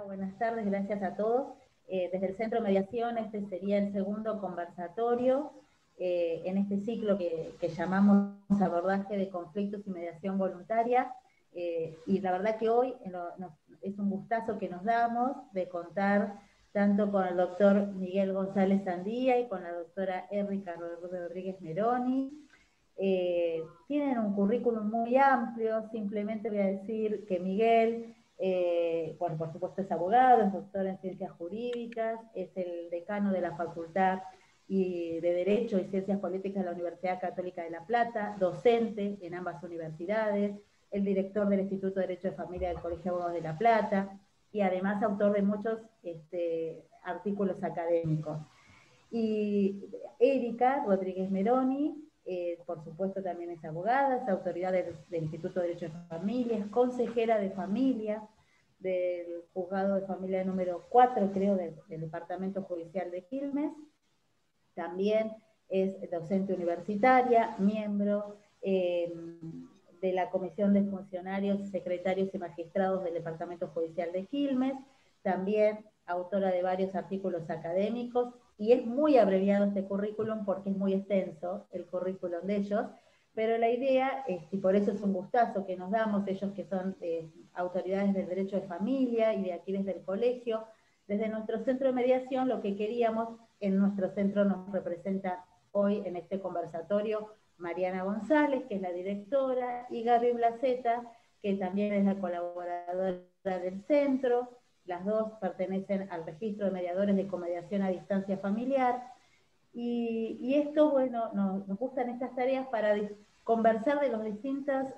Buenas tardes, gracias a todos. Desde el Centro de Mediación, este sería el segundo conversatorio en este ciclo que llamamos abordaje de conflictos y mediación voluntaria. Y la verdad que hoy es un gustazo que nos damos de contar tanto con el doctor Miguel González Sandía y con la doctora Erika Rodríguez Meroni. Tienen un currículum muy amplio, simplemente voy a decir que Miguel, bueno, por supuesto es abogado, es doctor en ciencias jurídicas, es el decano de la Facultad de Derecho y Ciencias Políticas de la Universidad Católica de La Plata, docente en ambas universidades, el director del Instituto de Derecho de Familia del Colegio de Abogados de La Plata, y además autor de muchos artículos académicos. Y Erika Rodríguez Meroni, por supuesto también es abogada, es autoridad del Instituto de Derecho de Familia, es consejera de familia del Juzgado de Familia número 4, creo, del Departamento Judicial de Quilmes. También es docente universitaria, miembro de la Comisión de Funcionarios, Secretarios y Magistrados del Departamento Judicial de Quilmes, también autora de varios artículos académicos, y es muy abreviado este currículum porque es muy extenso el currículum de ellos, pero la idea, y por eso es un gustazo que nos damos, ellos que son autoridades del derecho de familia y de aquí desde el colegio, desde nuestro centro de mediación, lo que queríamos, en nuestro centro nos representa hoy en este conversatorio Mariana González, que es la directora, y Gaby Blaceta, que también es la colaboradora del centro. Las dos pertenecen al registro de mediadores de comediación a distancia familiar. Y esto, bueno, nos gustan estas tareas para conversar de las distintas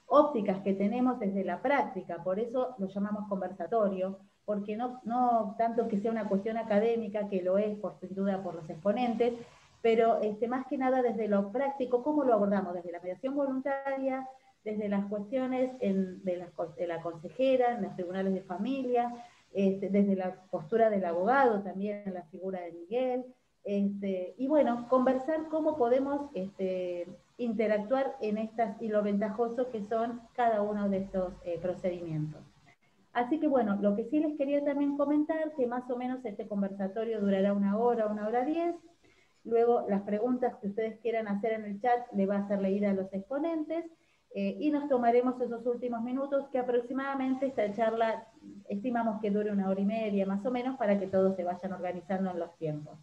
ópticas que tenemos desde la práctica. Por eso lo llamamos conversatorio, porque no tanto que sea una cuestión académica, que lo es, por sin duda, por los exponentes, pero más que nada desde lo práctico, ¿cómo lo abordamos? Desde la mediación voluntaria, desde las cuestiones de la consejera, en los tribunales de familia, desde la postura del abogado, también en la figura de Miguel, y bueno, conversar cómo podemos interactuar en estas y lo ventajoso que son cada uno de estos procedimientos. Así que bueno, lo que sí les quería también comentar, que más o menos este conversatorio durará 1 hora 10. Luego las preguntas que ustedes quieran hacer en el chat le va a ser leída a los exponentes, y nos tomaremos esos últimos minutos, que aproximadamente esta charla estimamos que dure 1 hora y media más o menos, para que todos se vayan organizando en los tiempos.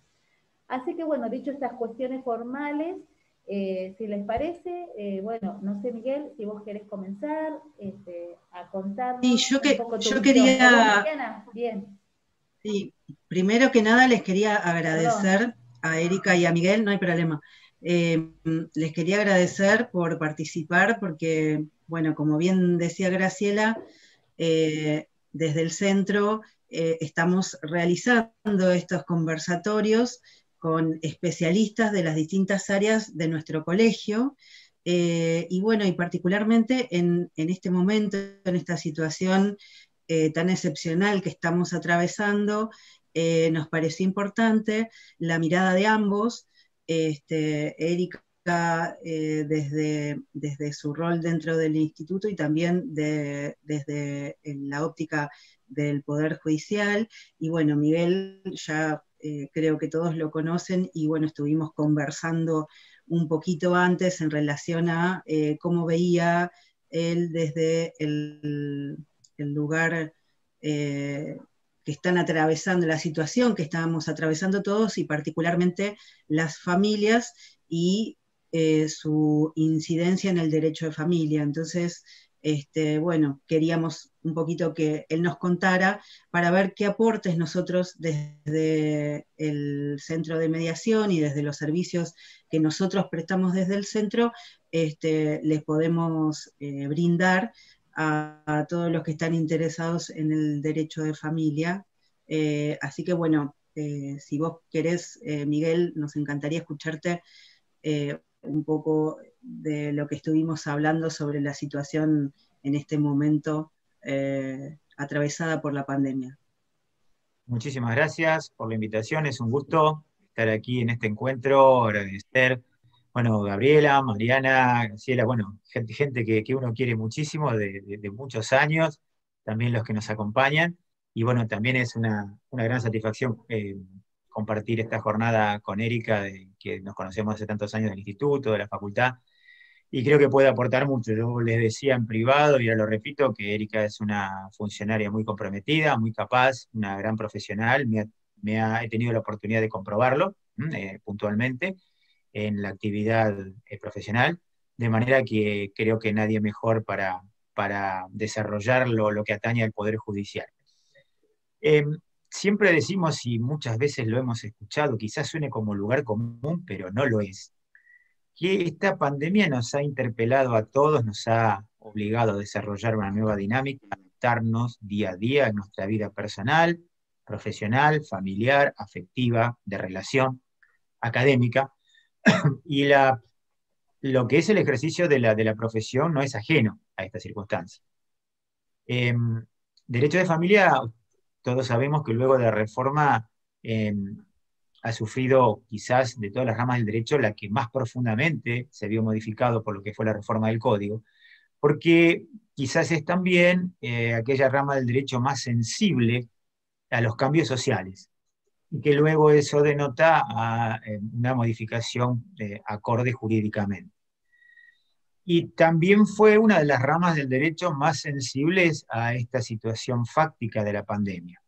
Así que bueno, dicho estas cuestiones formales, si les parece, bueno, no sé, Miguel, si vos querés comenzar a Sí, contarnos un poco tu yo visión. ¿O vos, quería, Mariana? Bien. sí, primero que nada les quería Perdón. agradecer a Erika y a Miguel, no hay problema. Les quería agradecer por participar porque, bueno, como bien decía Graciela, desde el centro estamos realizando estos conversatorios con especialistas de las distintas áreas de nuestro colegio. Y bueno, y particularmente en este momento, en esta situación tan excepcional que estamos atravesando, nos pareció importante la mirada de ambos. Erika desde su rol dentro del instituto y también desde la óptica del Poder Judicial. Y bueno, Miguel ya creo que todos lo conocen y bueno, estuvimos conversando un poquito antes en relación a cómo veía él desde el lugar que están atravesando, la situación que estábamos atravesando todos y particularmente las familias y su incidencia en el derecho de familia. Entonces, bueno, queríamos un poquito que él nos contara para ver qué aportes nosotros desde el centro de mediación y desde los servicios que nosotros prestamos desde el centro, les podemos brindar a todos los que están interesados en el derecho de familia. Así que bueno, si vos querés, Miguel, nos encantaría escucharte un poco de lo que estuvimos hablando sobre la situación en este momento atravesada por la pandemia. Muchísimas gracias por la invitación, es un gusto estar aquí en este encuentro, agradecer, bueno, Gabriela, Mariana, Graciela, bueno, gente que uno quiere muchísimo de muchos años, también los que nos acompañan. Y bueno, también es una gran satisfacción compartir esta jornada con Erika, que nos conocemos hace tantos años del instituto, de la facultad, y creo que puede aportar mucho. Yo les decía en privado, y ahora lo repito, que Erika es una funcionaria muy comprometida, muy capaz, una gran profesional. He tenido la oportunidad de comprobarlo puntualmente en la actividad profesional, de manera que creo que nadie mejor para desarrollar lo que atañe al Poder Judicial. Siempre decimos, y muchas veces lo hemos escuchado, quizás suene como lugar común, pero no lo es, que esta pandemia nos ha interpelado a todos, nos ha obligado a desarrollar una nueva dinámica, a adaptarnos día a día en nuestra vida personal, profesional, familiar, afectiva, de relación, académica, y lo que es el ejercicio de la profesión no es ajeno a esta circunstancia. Derecho de familia, todos sabemos que luego de la reforma ha sufrido, quizás de todas las ramas del derecho, la que más profundamente se vio modificado por lo que fue la reforma del Código, porque quizás es también aquella rama del derecho más sensible a los cambios sociales, y que luego eso denota una modificación acorde jurídicamente. Y también fue una de las ramas del derecho más sensibles a esta situación fáctica de la pandemia.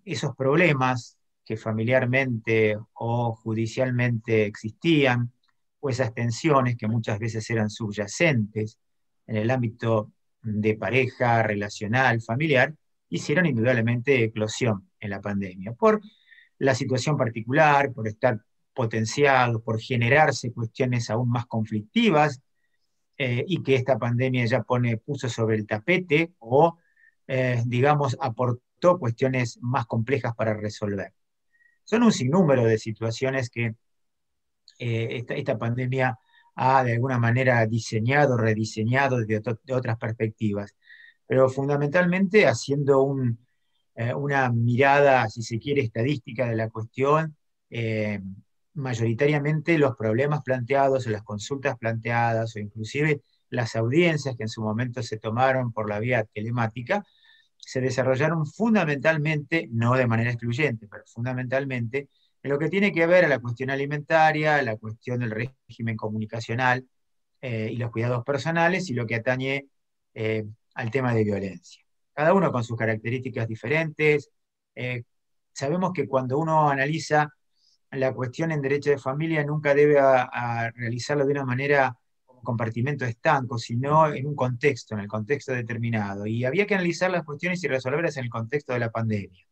Esos problemas que familiarmente o judicialmente existían, o esas tensiones que muchas veces eran subyacentes en el ámbito de pareja, relacional, familiar, hicieron indudablemente eclosión en la pandemia, por la situación particular, por estar potenciados, por generarse cuestiones aún más conflictivas, y que esta pandemia ya puso sobre el tapete o, digamos, aportó cuestiones más complejas para resolver. Son un sinnúmero de situaciones que esta pandemia ha de alguna manera diseñado, rediseñado de otras perspectivas, pero fundamentalmente haciendo una mirada, si se quiere, estadística de la cuestión. Mayoritariamente los problemas planteados o las consultas planteadas o inclusive las audiencias que en su momento se tomaron por la vía telemática se desarrollaron fundamentalmente, no de manera excluyente, pero fundamentalmente en lo que tiene que ver a la cuestión alimentaria, la cuestión del régimen comunicacional y los cuidados personales, y lo que atañe al tema de violencia. Cada uno con sus características diferentes. Sabemos que cuando uno analiza la cuestión en derecho de familia nunca debe a realizarlo de una manera como compartimento estanco, sino en un contexto, en el contexto determinado. Y había que analizar las cuestiones y resolverlas en el contexto de la pandemia.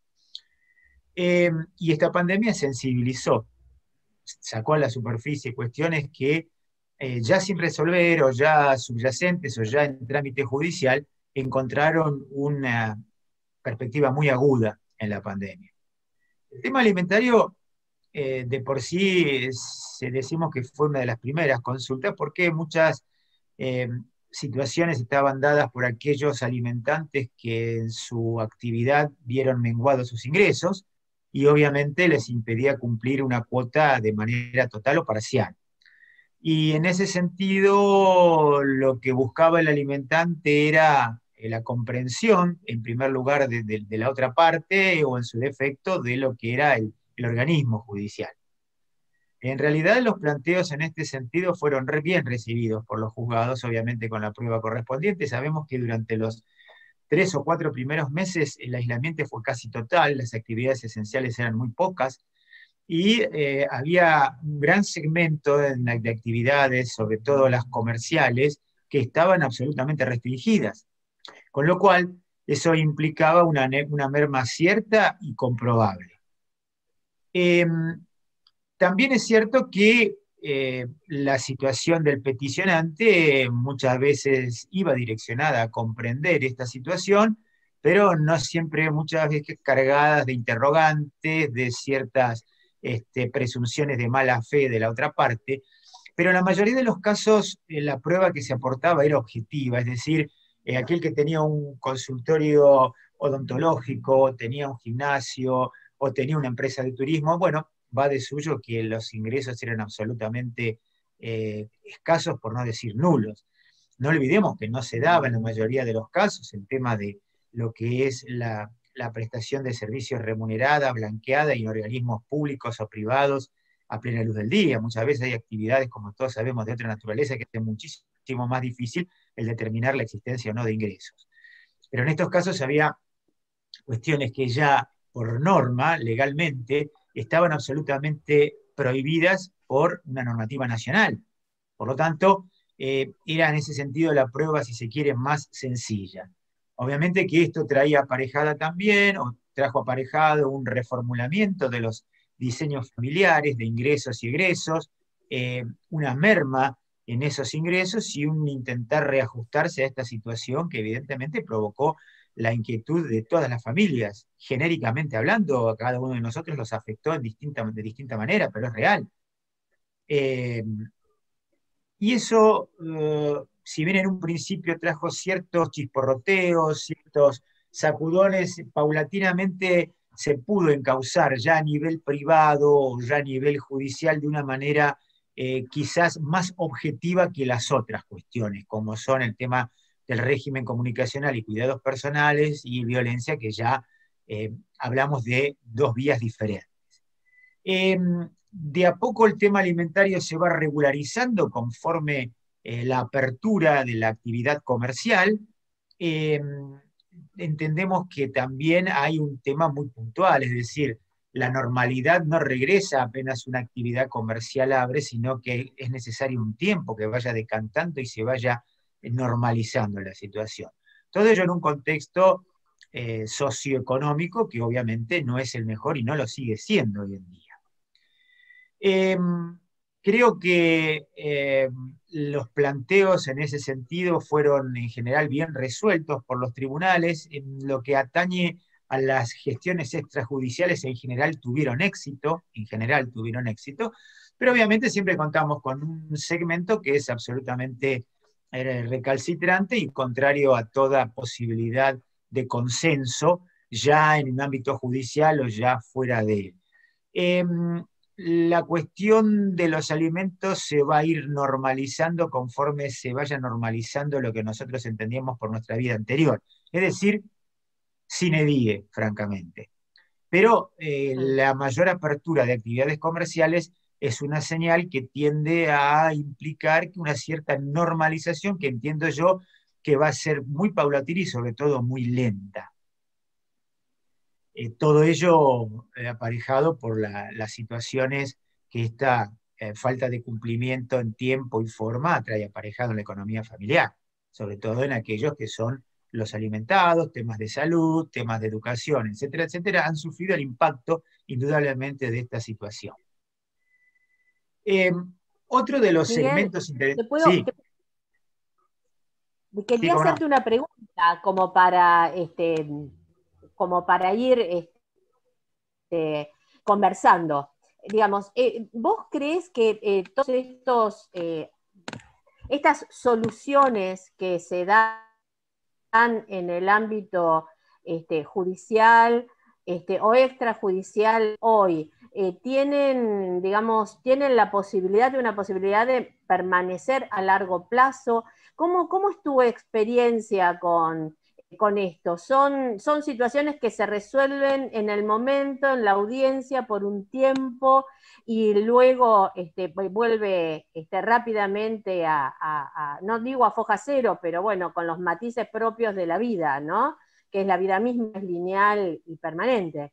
Y esta pandemia sensibilizó, sacó a la superficie cuestiones que ya sin resolver o ya subyacentes o ya en trámite judicial encontraron una perspectiva muy aguda en la pandemia. El tema alimentario de por sí decimos que fue una de las primeras consultas porque muchas situaciones estaban dadas por aquellos alimentantes que en su actividad vieron menguados sus ingresos y obviamente les impedía cumplir una cuota de manera total o parcial. Y en ese sentido, lo que buscaba el alimentante era la comprensión, en primer lugar, de la otra parte, o en su defecto, de lo que era el organismo judicial. En realidad, los planteos en este sentido fueron bien recibidos por los juzgados, obviamente con la prueba correspondiente. Sabemos que durante los 3 o 4 primeros meses el aislamiento fue casi total, las actividades esenciales eran muy pocas, y había un gran segmento de actividades, sobre todo las comerciales, que estaban absolutamente restringidas, con lo cual eso implicaba una merma cierta y comprobable. También es cierto que la situación del peticionante muchas veces iba direccionada a comprender esta situación, pero no siempre, muchas veces cargadas de interrogantes, de ciertas presunciones de mala fe de la otra parte, pero en la mayoría de los casos la prueba que se aportaba era objetiva, es decir, aquel que tenía un consultorio odontológico, tenía un gimnasio o tenía una empresa de turismo, bueno, va de suyo que los ingresos eran absolutamente escasos, por no decir nulos. No olvidemos que no se daba en la mayoría de los casos el tema de lo que es la prestación de servicios remunerada, blanqueada en organismos públicos o privados a plena luz del día. Muchas veces hay actividades, como todos sabemos, de otra naturaleza que es muchísimo más difícil el determinar la existencia o no de ingresos. Pero en estos casos había cuestiones que ya por norma, legalmente, estaban absolutamente prohibidas por una normativa nacional. Por lo tanto, era en ese sentido la prueba, si se quiere, más sencilla. Obviamente que esto traía aparejada también, o trajo aparejado un reformulamiento de los diseños familiares de ingresos y egresos, una merma en esos ingresos y un intentar reajustarse a esta situación que evidentemente provocó la inquietud de todas las familias. Genéricamente hablando, a cada uno de nosotros los afectó de distinta manera, pero es real. Y eso, si bien en un principio trajo ciertos chisporroteos, ciertos sacudones, paulatinamente se pudo encauzar ya a nivel privado o ya a nivel judicial de una manera quizás más objetiva que las otras cuestiones, como son el tema del régimen comunicacional y cuidados personales y violencia, que ya hablamos de dos vías diferentes. De a poco el tema alimentario se va regularizando conforme la apertura de la actividad comercial. Entendemos que también hay un tema muy puntual, es decir, la normalidad no regresa apenas una actividad comercial abre, sino que es necesario un tiempo que vaya decantando y se vaya normalizando la situación. Todo ello en un contexto socioeconómico que obviamente no es el mejor y no lo sigue siendo hoy en día. Creo que los planteos en ese sentido fueron en general bien resueltos por los tribunales. En lo que atañe a las gestiones extrajudiciales en general tuvieron éxito, pero obviamente siempre contamos con un segmento que es absolutamente recalcitrante y contrario a toda posibilidad de consenso, ya en un ámbito judicial o ya fuera de él. La cuestión de los alimentos se va a ir normalizando conforme se vaya normalizando lo que nosotros entendíamos por nuestra vida anterior, es decir, sine die, francamente. Pero la mayor apertura de actividades comerciales es una señal que tiende a implicar una cierta normalización que entiendo yo que va a ser muy paulatina y sobre todo muy lenta. Todo ello aparejado por las situaciones que esta falta de cumplimiento en tiempo y forma trae aparejado en la economía familiar, sobre todo en aquellos que son los alimentados, temas de salud, temas de educación, etcétera, etcétera, han sufrido el impacto indudablemente de esta situación. Otro de los Miguel, segmentos interesantes. Sí. Quería hacerte una pregunta como para ir conversando. Digamos, ¿vos crees que todas estas soluciones que se dan en el ámbito judicial o extrajudicial hoy tienen la posibilidad de permanecer a largo plazo? ¿Cómo es tu experiencia con esto? ¿Son situaciones que se resuelven en el momento, en la audiencia, por un tiempo, y luego vuelve rápidamente no digo a foja cero, pero bueno, con los matices propios de la vida, ¿no? Que es la vida misma, es lineal y permanente?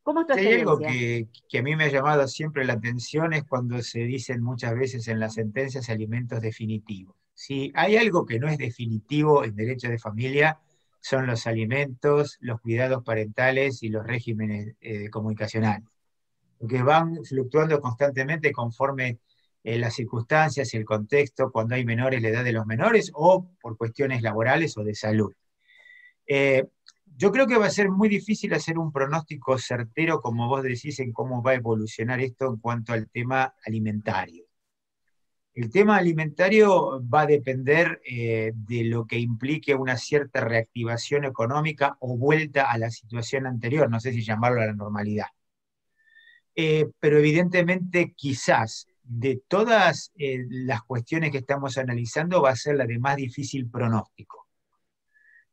¿Cómo es tu experiencia? Hay algo que a mí me ha llamado siempre la atención es cuando se dicen muchas veces en las sentencias alimentos definitivos. Si hay algo que no es definitivo en derecho de familia, son los alimentos, los cuidados parentales y los regímenes comunicacionales, porque van fluctuando constantemente conforme las circunstancias y el contexto, cuando hay menores, la edad de los menores, o por cuestiones laborales o de salud. Yo creo que va a ser muy difícil hacer un pronóstico certero, como vos decís, en cómo va a evolucionar esto en cuanto al tema alimentario. El tema alimentario va a depender de lo que implique una cierta reactivación económica o vuelta a la situación anterior, no sé si llamarlo a la normalidad. Pero evidentemente quizás de todas las cuestiones que estamos analizando va a ser la de más difícil pronóstico.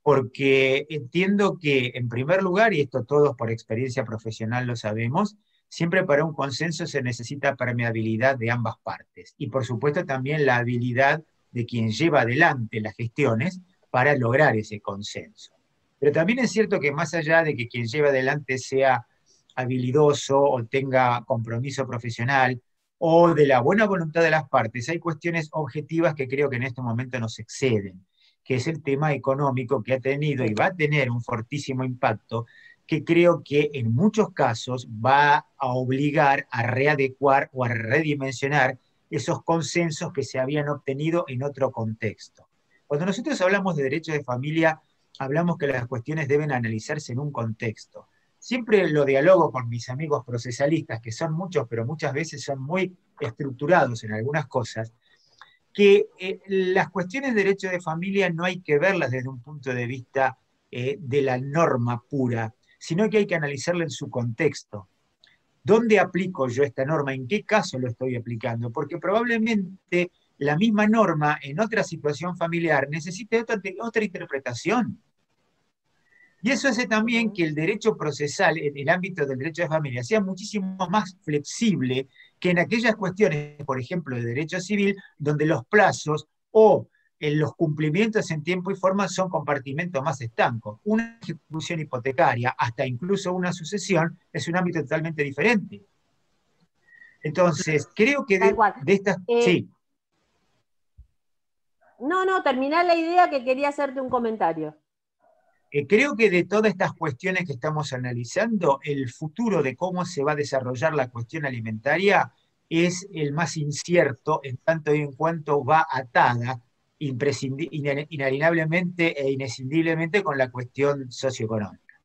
Porque entiendo que, en primer lugar, y esto todos por experiencia profesional lo sabemos, siempre para un consenso se necesita permeabilidad de ambas partes. Y por supuesto también la habilidad de quien lleva adelante las gestiones para lograr ese consenso. Pero también es cierto que más allá de que quien lleva adelante sea habilidoso o tenga compromiso profesional, o de la buena voluntad de las partes, hay cuestiones objetivas que creo que en este momento nos exceden, que es el tema económico, que ha tenido y va a tener un fortísimo impacto, que creo que en muchos casos va a obligar a readecuar o a redimensionar esos consensos que se habían obtenido en otro contexto. Cuando nosotros hablamos de derechos de familia, hablamos que las cuestiones deben analizarse en un contexto. Siempre lo dialogo con mis amigos procesalistas, que son muchos, pero muchas veces son muy estructurados en algunas cosas, que las cuestiones de derecho de familia no hay que verlas desde un punto de vista de la norma pura, sino que hay que analizarla en su contexto. ¿Dónde aplico yo esta norma? ¿En qué caso lo estoy aplicando? Porque probablemente la misma norma en otra situación familiar necesite otra interpretación. Y eso hace también que el derecho procesal, en el ámbito del derecho de familia, sea muchísimo más flexible que en aquellas cuestiones, por ejemplo, de derecho civil, donde los plazos o los cumplimientos en tiempo y forma son compartimentos más estancos. Una ejecución hipotecaria, hasta incluso una sucesión, es un ámbito totalmente diferente. Entonces, creo que de estas... sí. No, terminá la idea, que quería hacerte un comentario. Creo que de todas estas cuestiones que estamos analizando, el futuro de cómo se va a desarrollar la cuestión alimentaria es el más incierto, en tanto y en cuanto va atada inalienablemente e inescindiblemente con la cuestión socioeconómica.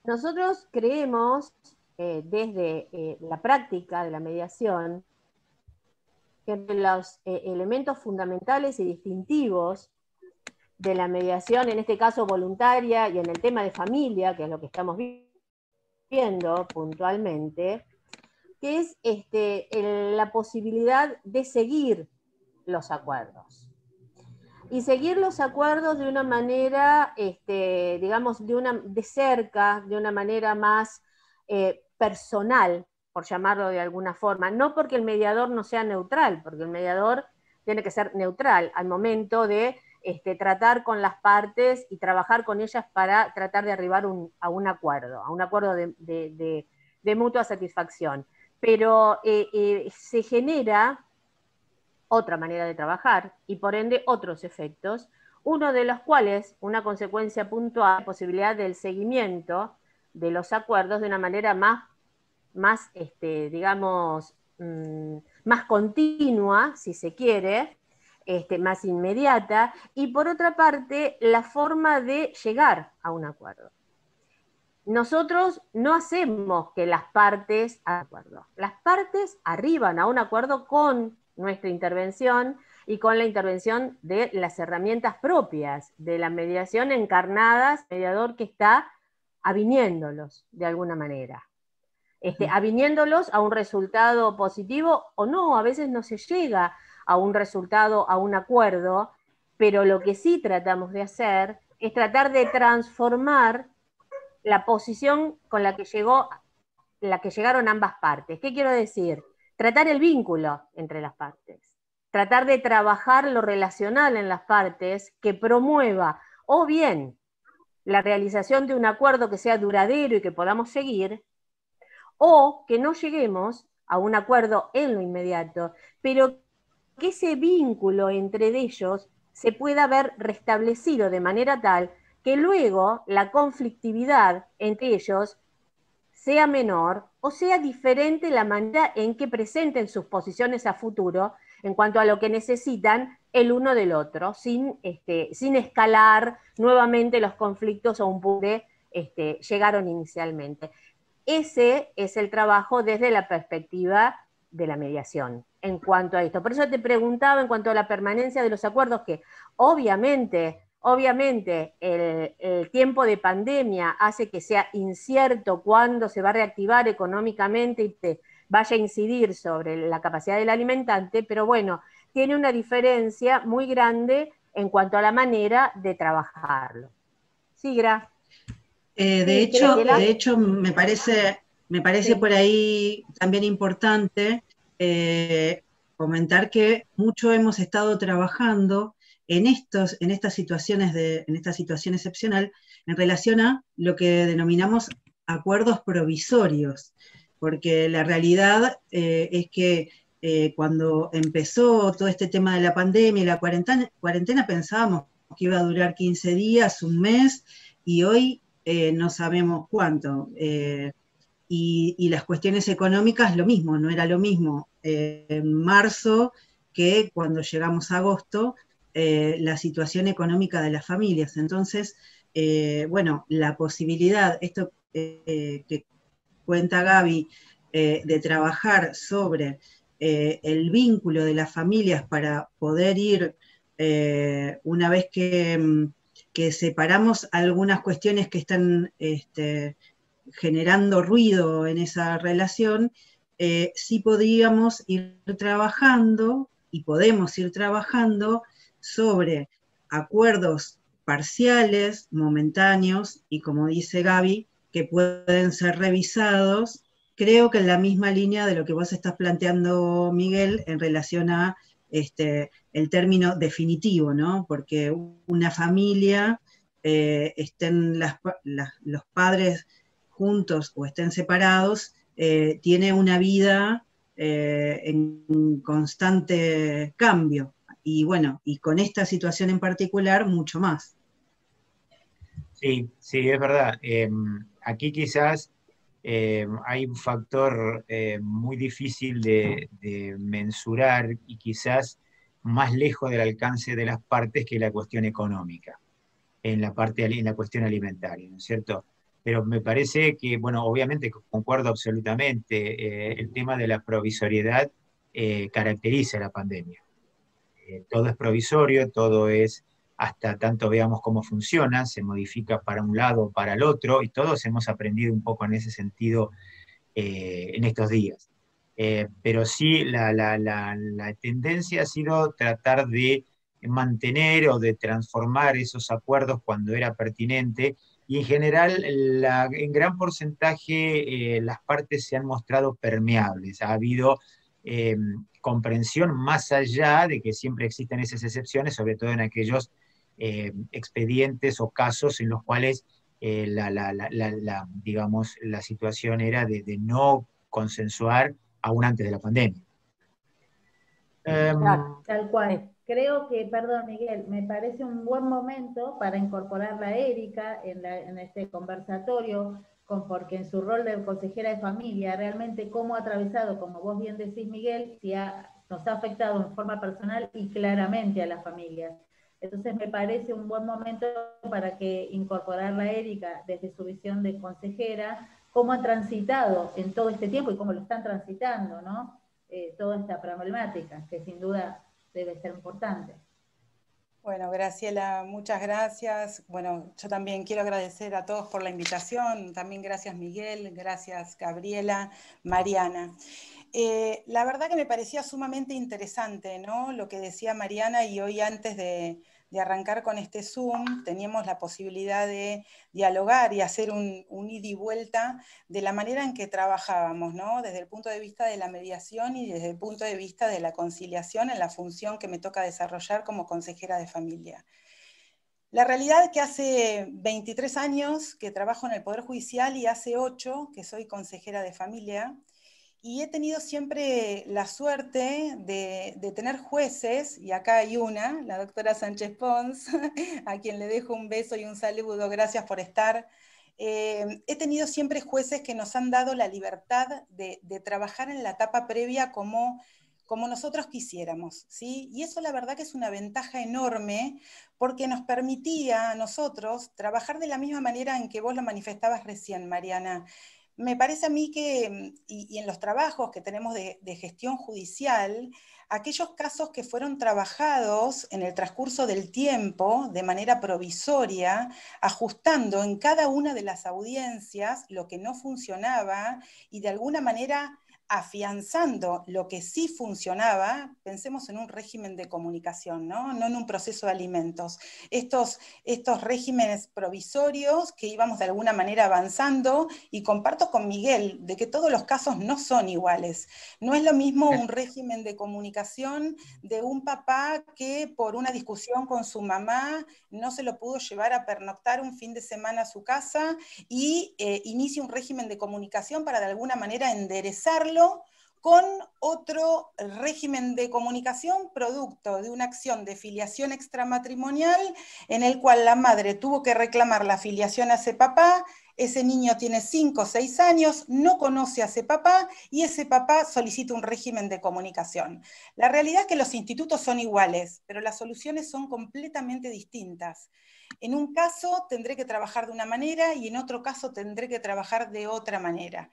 Nosotros creemos, desde la práctica de la mediación, que entre los elementos fundamentales y distintivos de la mediación, en este caso voluntaria, y en el tema de familia, que es lo que estamos viendo puntualmente, que es la posibilidad de seguir los acuerdos. Y seguir los acuerdos de una manera, digamos, de cerca, de una manera más personal, por llamarlo de alguna forma. No porque el mediador no sea neutral, porque el mediador tiene que ser neutral al momento de tratar con las partes y trabajar con ellas para tratar de arribar a un acuerdo de mutua satisfacción. Pero se genera otra manera de trabajar y por ende otros efectos, uno de los cuales, una consecuencia puntual, la posibilidad del seguimiento de los acuerdos de una manera más digamos, más continua, si se quiere, más inmediata, y por otra parte, la forma de llegar a un acuerdo. Nosotros no hacemos que las partes hagan acuerdo. Las partes arriban a un acuerdo con nuestra intervención y con la intervención de las herramientas propias de la mediación encarnadas, mediador que está aviniéndolos de alguna manera. Aviniéndolos a un resultado positivo o no, a veces no se llega a un resultado, a un acuerdo, pero lo que sí tratamos de hacer es tratar de transformar la posición con la que llegaron ambas partes. ¿Qué quiero decir? Tratar el vínculo entre las partes, tratar de trabajar lo relacional en las partes que promueva o bien la realización de un acuerdo que sea duradero y que podamos seguir, o que no lleguemos a un acuerdo en lo inmediato, pero que ese vínculo entre ellos se pueda ver restablecido de manera tal que luego la conflictividad entre ellos sea menor o sea diferente la manera en que presenten sus posiciones a futuro en cuanto a lo que necesitan el uno del otro, sin escalar nuevamente los conflictos a un punto que llegaron inicialmente. Ese es el trabajo desde la perspectiva de la mediación en cuanto a esto. Por eso te preguntaba en cuanto a la permanencia de los acuerdos, que obviamente el tiempo de pandemia hace que sea incierto cuándo se va a reactivar económicamente vaya a incidir sobre la capacidad del alimentante, pero bueno, tiene una diferencia muy grande en cuanto a la manera de trabajarlo. Sí, Gra. De hecho, me parece por ahí también importante comentar que mucho hemos estado trabajando en esta situación excepcional en relación a lo que denominamos acuerdos provisorios, porque la realidad es que cuando empezó todo este tema de la pandemia y la cuarentena pensábamos que iba a durar 15 días, un mes, y hoy no sabemos cuánto. Y las cuestiones económicas, lo mismo, no era lo mismo en marzo que cuando llegamos a agosto, la situación económica de las familias. Entonces, bueno, la posibilidad, esto que cuenta Gaby, de trabajar sobre el vínculo de las familias para poder ir, una vez que separamos algunas cuestiones que están generando ruido en esa relación, sí podíamos ir trabajando y podemos ir trabajando sobre acuerdos parciales, momentáneos, y como dice Gaby, que pueden ser revisados, creo que en la misma línea de lo que vos estás planteando, Miguel, en relación a el término definitivo, ¿no? Porque una familia, estén los padres juntos o estén separados, tiene una vida en constante cambio. Y bueno, y con esta situación en particular, mucho más. Sí, sí, es verdad. Aquí quizás hay un factor muy difícil de mensurar y quizás más lejos del alcance de las partes que la cuestión económica, en la cuestión alimentaria, ¿no es cierto? Pero me parece que, bueno, obviamente concuerdo absolutamente, el tema de la provisoriedad caracteriza la pandemia. Todo es provisorio, todo es hasta tanto veamos cómo funciona, se modifica para un lado o para el otro, y todos hemos aprendido un poco en ese sentido en estos días. Pero sí, la tendencia ha sido tratar de mantener o de transformar esos acuerdos cuando era pertinente, y en general, en gran porcentaje, las partes se han mostrado permeables. Ha habido comprensión más allá de que siempre existen esas excepciones, sobre todo en aquellos expedientes o casos en los cuales digamos, la situación era de no consensuar aún antes de la pandemia. Tal cual. Creo que, perdón Miguel, me parece un buen momento para incorporar a Erika en este conversatorio, porque en su rol de consejera de familia, realmente cómo ha atravesado, como vos bien decís Miguel, nos ha afectado en forma personal y claramente a las familias. Entonces me parece un buen momento para que incorporar a Erika desde su visión de consejera, cómo han transitado en todo este tiempo y cómo lo están transitando, ¿no? Toda esta problemática, que sin duda debe ser importante. Bueno, Graciela, muchas gracias. Bueno, yo también quiero agradecer a todos por la invitación. También gracias Miguel, gracias Gabriela, Mariana. La verdad que me parecía sumamente interesante, ¿no? Lo que decía Mariana, y hoy antes de arrancar con este Zoom, teníamos la posibilidad de dialogar y hacer un ida y vuelta de la manera en que trabajábamos, ¿no? Desde el punto de vista de la mediación y desde el punto de vista de la conciliación en la función que me toca desarrollar como consejera de familia. La realidad es que hace 23 años que trabajo en el Poder Judicial y hace 8 que soy consejera de familia, y he tenido siempre la suerte de tener jueces, y acá hay una, la doctora Sánchez Pons, a quien le dejo un beso y un saludo, gracias por estar. He tenido siempre jueces que nos han dado la libertad de trabajar en la etapa previa como nosotros quisiéramos, ¿sí? Y eso la verdad que es una ventaja enorme, porque nos permitía a nosotros trabajar de la misma manera en que vos lo manifestabas recién, Mariana. Me parece a mí que, y en los trabajos que tenemos de gestión judicial, aquellos casos que fueron trabajados en el transcurso del tiempo de manera provisoria, ajustando en cada una de las audiencias lo que no funcionaba y de alguna manera afianzando lo que sí funcionaba, pensemos en un régimen de comunicación, ¿no? No en un proceso de alimentos. Estos regímenes provisorios que íbamos de alguna manera avanzando, y comparto con Miguel de que todos los casos no son iguales. No es lo mismo un régimen de comunicación de un papá que por una discusión con su mamá no se lo pudo llevar a pernoctar un fin de semana a su casa y inicia un régimen de comunicación para de alguna manera enderezarlo con otro régimen de comunicación producto de una acción de filiación extramatrimonial en el cual la madre tuvo que reclamar la filiación a ese papá. Ese niño tiene 5 o 6 años, no conoce a ese papá y ese papá solicita un régimen de comunicación. La realidad es que los institutos son iguales, pero las soluciones son completamente distintas. En un caso tendré que trabajar de una manera y en otro caso tendré que trabajar de otra manera.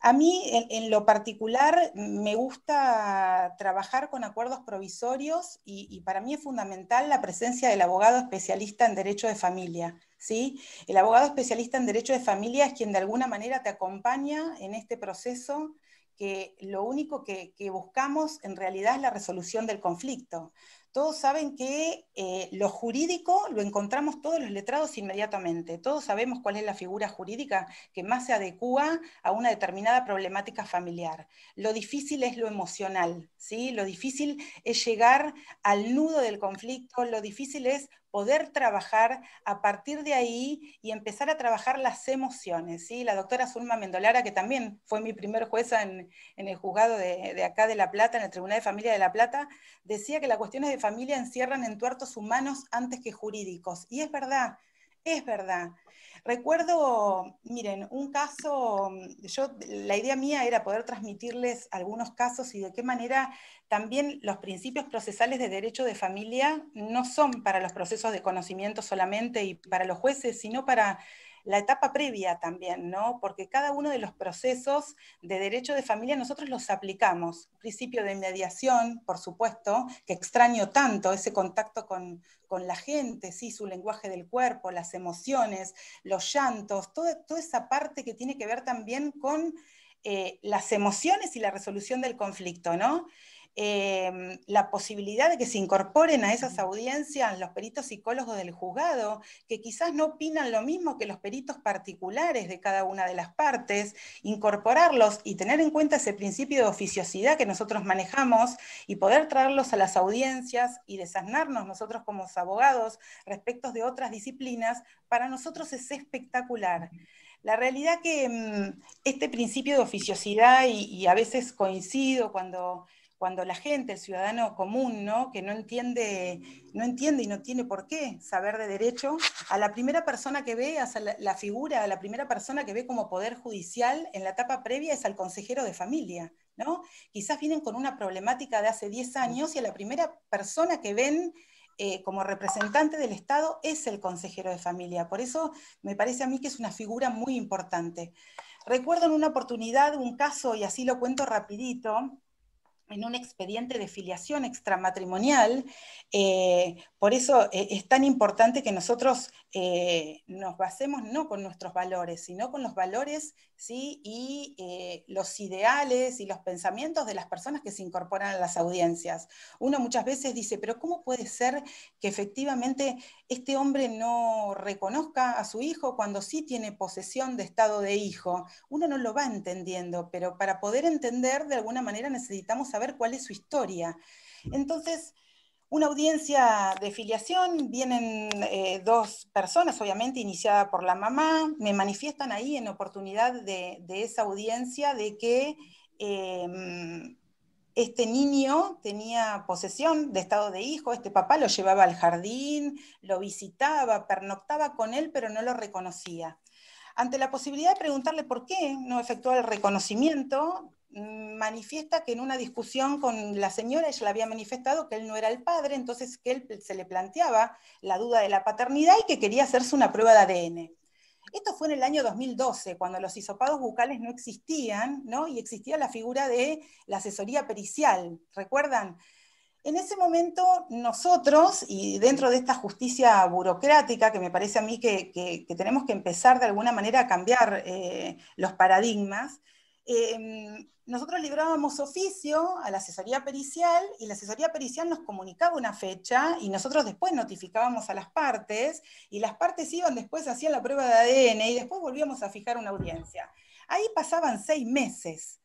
A mí, en lo particular, me gusta trabajar con acuerdos provisorios y para mí es fundamental la presencia del abogado especialista en derecho de familia, ¿sí? El abogado especialista en derecho de familia es quien de alguna manera te acompaña en este proceso, que lo único que buscamos en realidad es la resolución del conflicto. Todos saben que lo jurídico lo encontramos todos los letrados inmediatamente. Todos sabemos cuál es la figura jurídica que más se adecúa a una determinada problemática familiar. Lo difícil es lo emocional, ¿sí? Lo difícil es llegar al nudo del conflicto, lo difícil es poder trabajar a partir de ahí y empezar a trabajar las emociones, ¿sí? La doctora Zulma Mendolara, que también fue mi primer jueza en el juzgado de acá de La Plata, en el Tribunal de Familia de La Plata, decía que las cuestiones de familia encierran entuertos humanos antes que jurídicos. Y es verdad, es verdad. Recuerdo, miren, un caso, la idea mía era poder transmitirles algunos casos y de qué manera también los principios procesales de derecho de familia no son para los procesos de conocimiento solamente y para los jueces, sino para la etapa previa también, ¿no? Porque cada uno de los procesos de derecho de familia nosotros los aplicamos. Principio de mediación, por supuesto, que extraño tanto ese contacto con la gente, ¿sí? Su lenguaje del cuerpo, las emociones, los llantos, toda esa parte que tiene que ver también con las emociones y la resolución del conflicto, ¿no? La posibilidad de que se incorporen a esas audiencias los peritos psicólogos del juzgado, que quizás no opinan lo mismo que los peritos particulares de cada una de las partes, incorporarlos y tener en cuenta ese principio de oficiosidad que nosotros manejamos y poder traerlos a las audiencias y desasnarnos nosotros como abogados respecto de otras disciplinas, para nosotros es espectacular. La realidad que este principio de oficiosidad, y a veces coincido cuando la gente, el ciudadano común, ¿no? Que no entiende y no tiene por qué saber de derecho, a la primera persona que ve, a la figura, a la primera persona que ve como poder judicial en la etapa previa es al consejero de familia, ¿no? Quizás vienen con una problemática de hace 10 años y a la primera persona que ven como representante del Estado es el consejero de familia. Por eso me parece a mí que es una figura muy importante. Recuerdo en una oportunidad un caso, y así lo cuento rapidito, en un expediente de filiación extramatrimonial. Por eso es tan importante que nosotros nos basemos no con nuestros valores, sino con los valores, ¿sí? Y los ideales y los pensamientos de las personas que se incorporan a las audiencias. Uno muchas veces dice, pero ¿cómo puede ser que efectivamente este hombre no reconozca a su hijo cuando sí tiene posesión de estado de hijo? Uno no lo va entendiendo, pero para poder entender, de alguna manera necesitamos saber cuál es su historia. Entonces, una audiencia de filiación, vienen 2 personas, obviamente iniciada por la mamá, me manifiestan ahí en oportunidad de esa audiencia de que este niño tenía posesión de estado de hijo, este papá lo llevaba al jardín, lo visitaba, pernoctaba con él, pero no lo reconocía. Ante la posibilidad de preguntarle por qué no efectuó el reconocimiento, manifiesta que en una discusión con la señora, ella le había manifestado que él no era el padre, entonces que él se le planteaba la duda de la paternidad y que quería hacerse una prueba de ADN. Esto fue en el año 2012, cuando los hisopados bucales no existían, ¿no? Y existía la figura de la asesoría pericial, ¿recuerdan? En ese momento nosotros, y dentro de esta justicia burocrática, que me parece a mí que tenemos que empezar de alguna manera a cambiar los paradigmas, nosotros librábamos oficio a la asesoría pericial, y la asesoría pericial nos comunicaba una fecha, y nosotros después notificábamos a las partes, y las partes iban después, hacían la prueba de ADN, y después volvíamos a fijar una audiencia. Ahí pasaban 6 meses.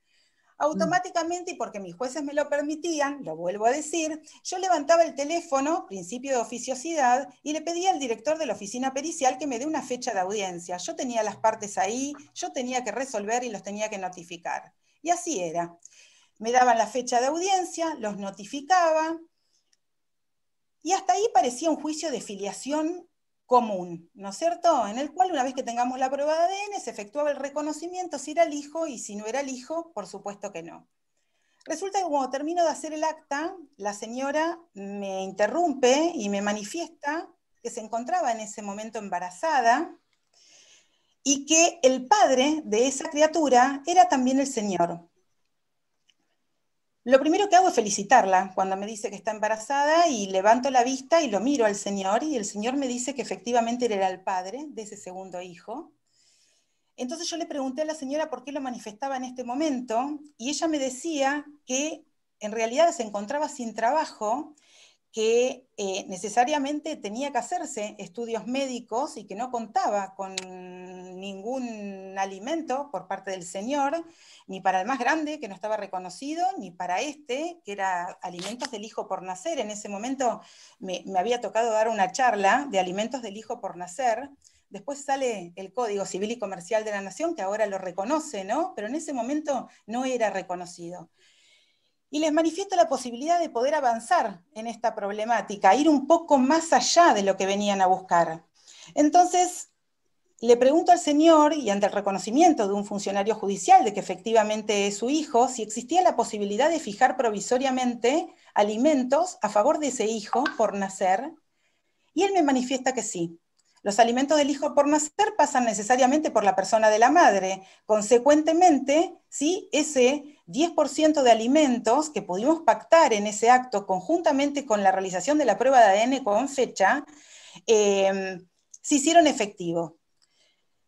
Automáticamente, y porque mis jueces me lo permitían, lo vuelvo a decir, yo levantaba el teléfono, principio de oficiosidad, y le pedía al director de la oficina pericial que me dé una fecha de audiencia. Yo tenía las partes ahí, yo tenía que resolver y los tenía que notificar. Y así era. Me daban la fecha de audiencia, los notificaba, y hasta ahí parecía un juicio de filiación común, ¿no es cierto? En el cual, una vez que tengamos la prueba de ADN, se efectuaba el reconocimiento si era el hijo, y si no era el hijo, por supuesto que no. Resulta que cuando termino de hacer el acta, la señora me interrumpe y me manifiesta que se encontraba en ese momento embarazada, y que el padre de esa criatura era también el señor. Lo primero que hago es felicitarla cuando me dice que está embarazada, y levanto la vista y lo miro al señor, y el señor me dice que efectivamente él era el padre de ese segundo hijo. Entonces yo le pregunté a la señora por qué lo manifestaba en este momento, y ella me decía que en realidad se encontraba sin trabajo, que necesariamente tenía que hacerse estudios médicos y que no contaba con ningún alimento por parte del señor, ni para el más grande, que no estaba reconocido, ni para este, que era alimentos del hijo por nacer. En ese momento me había tocado dar una charla de alimentos del hijo por nacer. Después sale el Código Civil y Comercial de la Nación, que ahora lo reconoce, ¿no? Pero en ese momento no era reconocido. Y les manifiesto la posibilidad de poder avanzar en esta problemática, ir un poco más allá de lo que venían a buscar. Entonces, le pregunto al señor, y ante el reconocimiento de un funcionario judicial de que efectivamente es su hijo, si existía la posibilidad de fijar provisoriamente alimentos a favor de ese hijo por nacer, y él me manifiesta que sí. Los alimentos del hijo por nacer pasan necesariamente por la persona de la madre. Consecuentemente, ¿sí?, ese 10% de alimentos que pudimos pactar en ese acto conjuntamente con la realización de la prueba de ADN con fecha, se hicieron efectivos.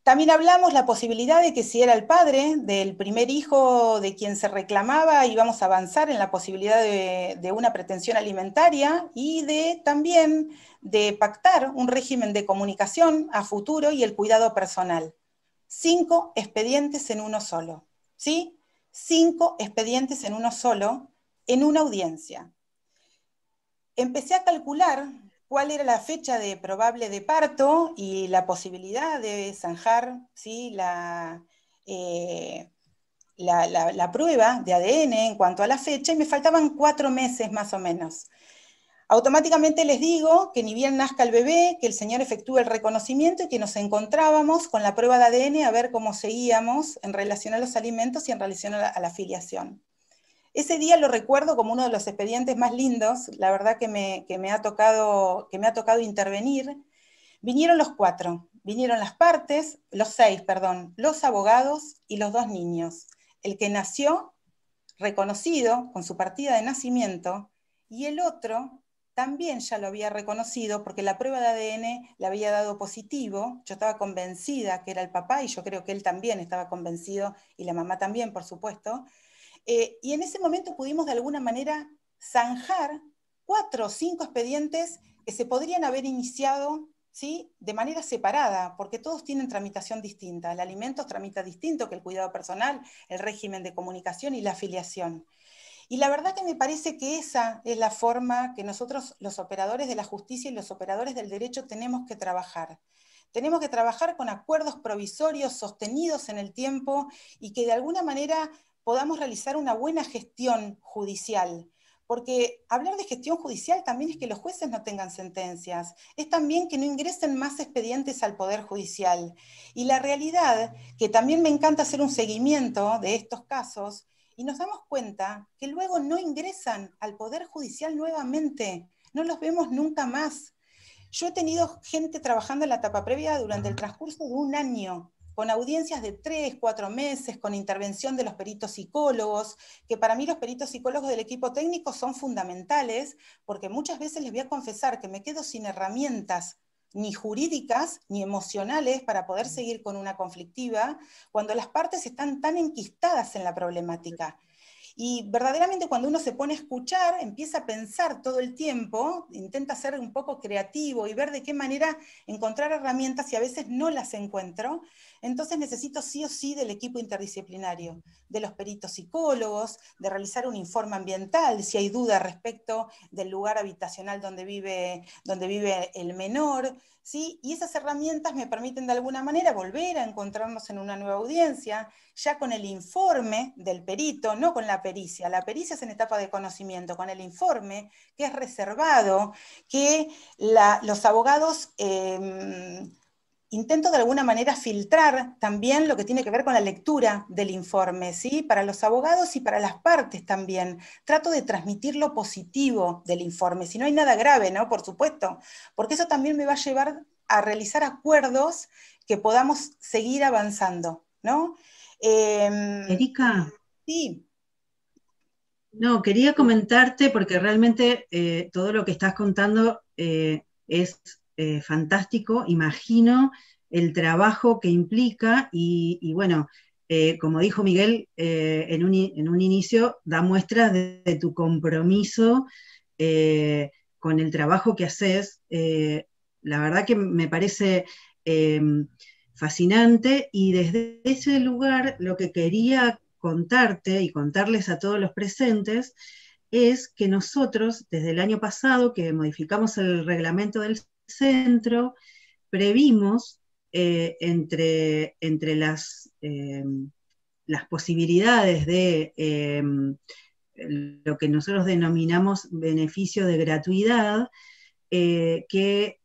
También hablamos la posibilidad de que si era el padre del primer hijo de quien se reclamaba, íbamos a avanzar en la posibilidad de una pretensión alimentaria, y también de pactar un régimen de comunicación a futuro y el cuidado personal. 5 expedientes en uno solo, ¿sí? 5 expedientes en uno solo, en una audiencia. Empecé a calcular cuál era la fecha probable de parto y la posibilidad de zanjar, ¿sí?, la prueba de ADN en cuanto a la fecha, y me faltaban 4 meses más o menos. Automáticamente les digo que ni bien nazca el bebé, que el señor efectúe el reconocimiento y que nos encontrábamos con la prueba de ADN a ver cómo seguíamos en relación a los alimentos y en relación a la filiación. Ese día lo recuerdo como uno de los expedientes más lindos, la verdad que me ha tocado intervenir. Vinieron los 4, vinieron las partes, los 6, perdón, los abogados y los 2 niños. El que nació reconocido con su partida de nacimiento, y el otro también ya lo había reconocido porque la prueba de ADN le había dado positivo. Yo estaba convencida que era el papá, y yo creo que él también estaba convencido, y la mamá también, por supuesto. Y en ese momento pudimos de alguna manera zanjar 4 o 5 expedientes que se podrían haber iniciado, ¿sí?, de manera separada, porque todos tienen tramitación distinta. El alimentos tramita distinto que el cuidado personal, el régimen de comunicación y la afiliación. Y la verdad que me parece que esa es la forma que nosotros, los operadores de la justicia y los operadores del derecho, tenemos que trabajar. Tenemos que trabajar con acuerdos provisorios sostenidos en el tiempo, y que de alguna manera podamos realizar una buena gestión judicial. Porque hablar de gestión judicial también es que los jueces no tengan sentencias, es también que no ingresen más expedientes al Poder Judicial. Y la realidad, que también me encanta hacer un seguimiento de estos casos, y nos damos cuenta que luego no ingresan al Poder Judicial nuevamente, no los vemos nunca más. Yo he tenido gente trabajando en la etapa previa durante el transcurso de 1 año, con audiencias de 3, 4 meses, con intervención de los peritos psicólogos, que para mí los peritos psicólogos del equipo técnico son fundamentales, porque muchas veces les voy a confesar que me quedo sin herramientas ni jurídicas ni emocionales para poder seguir con una conflictiva cuando las partes están tan enquistadas en la problemática. Y verdaderamente cuando uno se pone a escuchar, empieza a pensar todo el tiempo, intenta ser un poco creativo y ver de qué manera encontrar herramientas y a veces no las encuentro. Entonces necesito sí o sí del equipo interdisciplinario, de los peritos psicólogos, de realizar un informe ambiental si hay duda respecto del lugar habitacional donde vive el menor, ¿sí? Y esas herramientas me permiten de alguna manera volver a encontrarnos en una nueva audiencia, ya con el informe del perito, no con la pericia es en etapa de conocimiento, con el informe que es reservado, que los abogados intento de alguna manera filtrar también lo que tiene que ver con la lectura del informe, ¿sí? Para los abogados y para las partes también. Trato de transmitir lo positivo del informe, si no hay nada grave, ¿no? Por supuesto, porque eso también me va a llevar a realizar acuerdos que podamos seguir avanzando, ¿no? Erika, Sí. no, quería comentarte porque realmente todo lo que estás contando es fantástico. Imagino el trabajo que implica y bueno, como dijo Miguel en un inicio, da muestras de tu compromiso con el trabajo que haces. La verdad que me parece fascinante y desde ese lugar lo que quería contarte y contarles a todos los presentes es que nosotros, desde el año pasado, que modificamos el reglamento del centro, previmos entre las posibilidades de lo que nosotros denominamos beneficio de gratuidad, que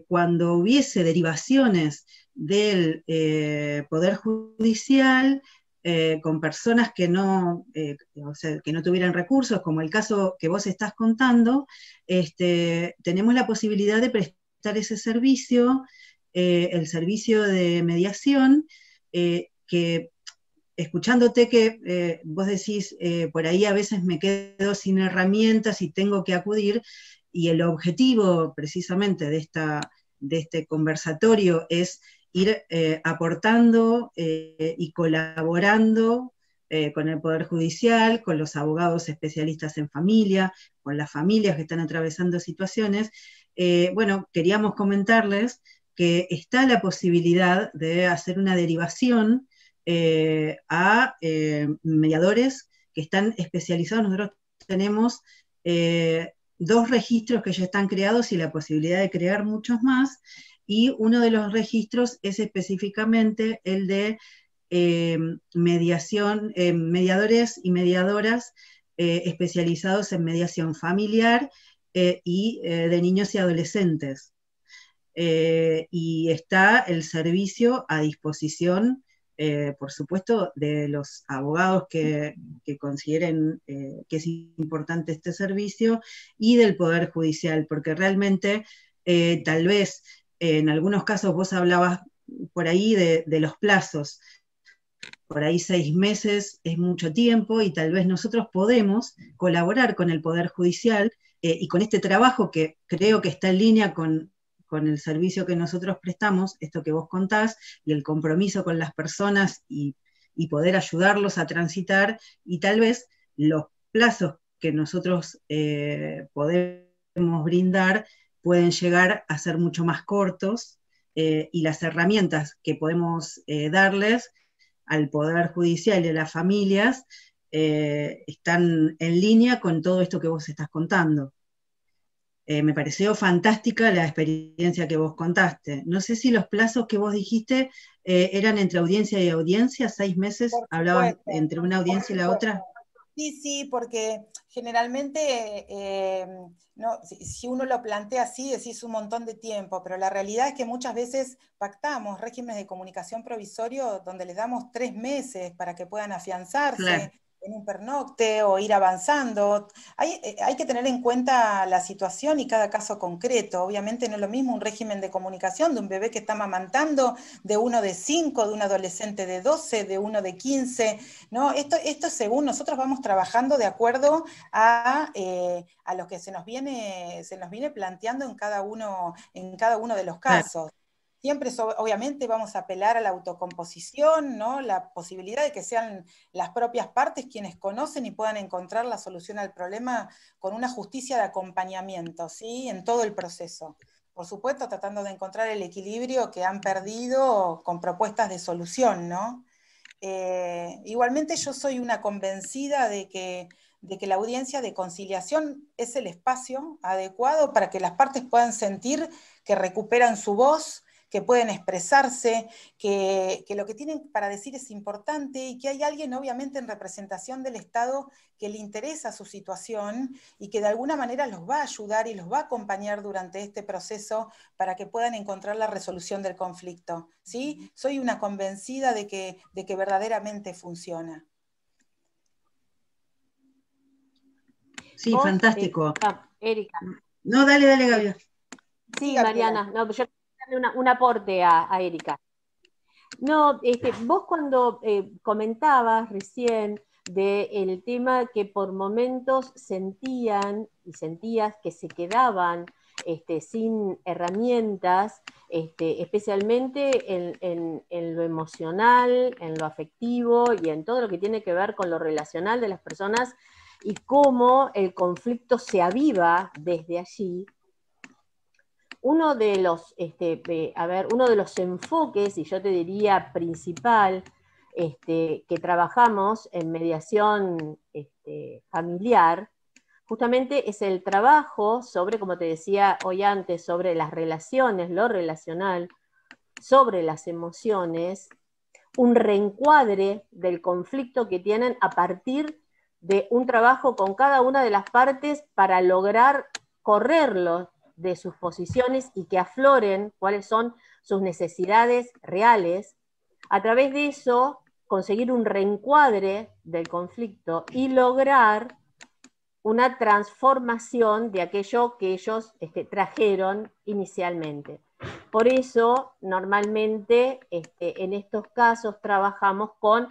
cuando hubiese derivaciones del Poder Judicial, con personas que o sea, que no tuvieran recursos, como el caso que vos estás contando, tenemos la posibilidad de prestar ese servicio, el servicio de mediación, que escuchándote que vos decís, por ahí a veces me quedo sin herramientas y tengo que acudir, y el objetivo precisamente de este conversatorio es ir aportando y colaborando con el Poder Judicial, con los abogados especialistas en familia, con las familias que están atravesando situaciones. Bueno, queríamos comentarles que está la posibilidad de hacer una derivación a mediadores que están especializados. Nosotros tenemos 2 registros que ya están creados y la posibilidad de crear muchos más, y uno de los registros es específicamente el de mediadores y mediadoras especializados en mediación familiar y de niños y adolescentes. Y está el servicio a disposición, por supuesto, de los abogados que consideren que es importante este servicio y del Poder Judicial, porque realmente tal vez en algunos casos vos hablabas por ahí de los plazos. Por ahí 6 meses es mucho tiempo y tal vez nosotros podemos colaborar con el Poder Judicial y con este trabajo que creo que está en línea con el servicio que nosotros prestamos, esto que vos contás, y el compromiso con las personas y poder ayudarlos a transitar, y tal vez los plazos que nosotros podemos brindar pueden llegar a ser mucho más cortos, y las herramientas que podemos darles al Poder Judicial y a las familias están en línea con todo esto que vos estás contando. Me pareció fantástica la experiencia que vos contaste. No sé si los plazos que vos dijiste eran entre audiencia y audiencia, 6 meses, hablabas entre una audiencia y la otra. Sí, porque generalmente no, si uno lo plantea así, decís un montón de tiempo, pero la realidad es que muchas veces pactamos regímenes de comunicación provisorio donde les damos 3 meses para que puedan afianzarse. Claro. en un pernocte o ir avanzando. Hay que tener en cuenta la situación y cada caso concreto. Obviamente no es lo mismo un régimen de comunicación de un bebé que está amamantando, de uno de 5, de un adolescente de 12, de uno de 15, ¿no? Esto según nosotros vamos trabajando de acuerdo a lo que se nos viene planteando en cada uno de los casos. Siempre, obviamente, vamos a apelar a la autocomposición, ¿no? La posibilidad de que sean las propias partes quienes conocen y puedan encontrar la solución al problema con una justicia de acompañamiento, ¿sí? En todo el proceso. Por supuesto, tratando de encontrar el equilibrio que han perdido con propuestas de solución, ¿no? Igualmente yo soy una convencida de que la audiencia de conciliación es el espacio adecuado para que las partes puedan sentir que recuperan su voz, que pueden expresarse, que lo que tienen para decir es importante y que hay alguien obviamente en representación del Estado que le interesa su situación y que de alguna manera los va a ayudar y los va a acompañar durante este proceso para que puedan encontrar la resolución del conflicto, ¿sí? Soy una convencida de que verdaderamente funciona. Sí, fantástico. Erika. No, dale, Gaby. Sí, Mariana, no, yo quiero darle un aporte a Erika. No, vos cuando comentabas recién del tema que por momentos sentías que se quedaban sin herramientas, especialmente en lo emocional, en lo afectivo y en todo lo que tiene que ver con lo relacional de las personas y cómo el conflicto se aviva desde allí. Uno de los enfoques, y yo te diría principal, que trabajamos en mediación familiar, justamente es el trabajo sobre, como te decía hoy antes, sobre las relaciones, lo relacional, sobre las emociones, un reencuadre del conflicto que tienen a partir de un trabajo con cada una de las partes para lograr correrlo de sus posiciones y que afloren cuáles son sus necesidades reales. A través de eso, conseguir un reencuadre del conflicto y lograr una transformación de aquello que ellos trajeron inicialmente. Por eso, normalmente, en estos casos trabajamos con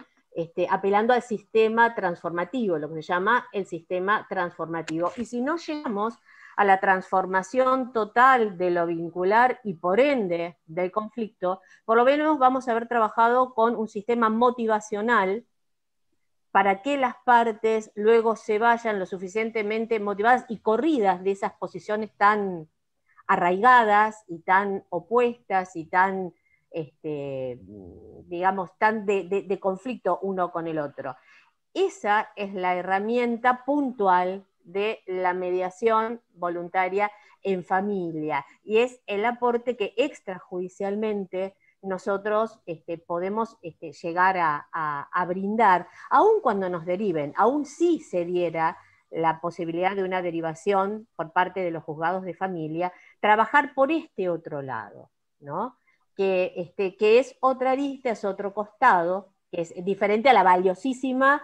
apelando al sistema transformativo, lo que se llama el sistema transformativo. Y si no llegamos a la transformación total de lo vincular y por ende del conflicto, por lo menos vamos a haber trabajado con un sistema motivacional para que las partes luego se vayan lo suficientemente motivadas y corridas de esas posiciones tan arraigadas y tan opuestas y tan, digamos, tan de conflicto uno con el otro. Esa es la herramienta puntual de la mediación voluntaria en familia y es el aporte que extrajudicialmente nosotros podemos llegar a brindar, aun cuando nos deriven, aun si se diera la posibilidad de una derivación por parte de los juzgados de familia, trabajar por este otro lado, ¿no? Que es otra arista, es otro costado, que es diferente a la valiosísima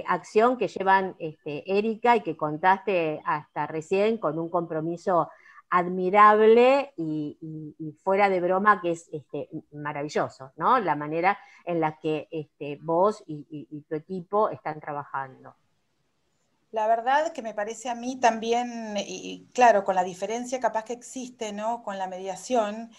acción que llevan Erika y que contaste hasta recién con un compromiso admirable y fuera de broma que es maravilloso, ¿no? La manera en la que vos y tu equipo están trabajando. La verdad que me parece a mí también, y claro, con la diferencia capaz que existe, ¿no? Con la mediación,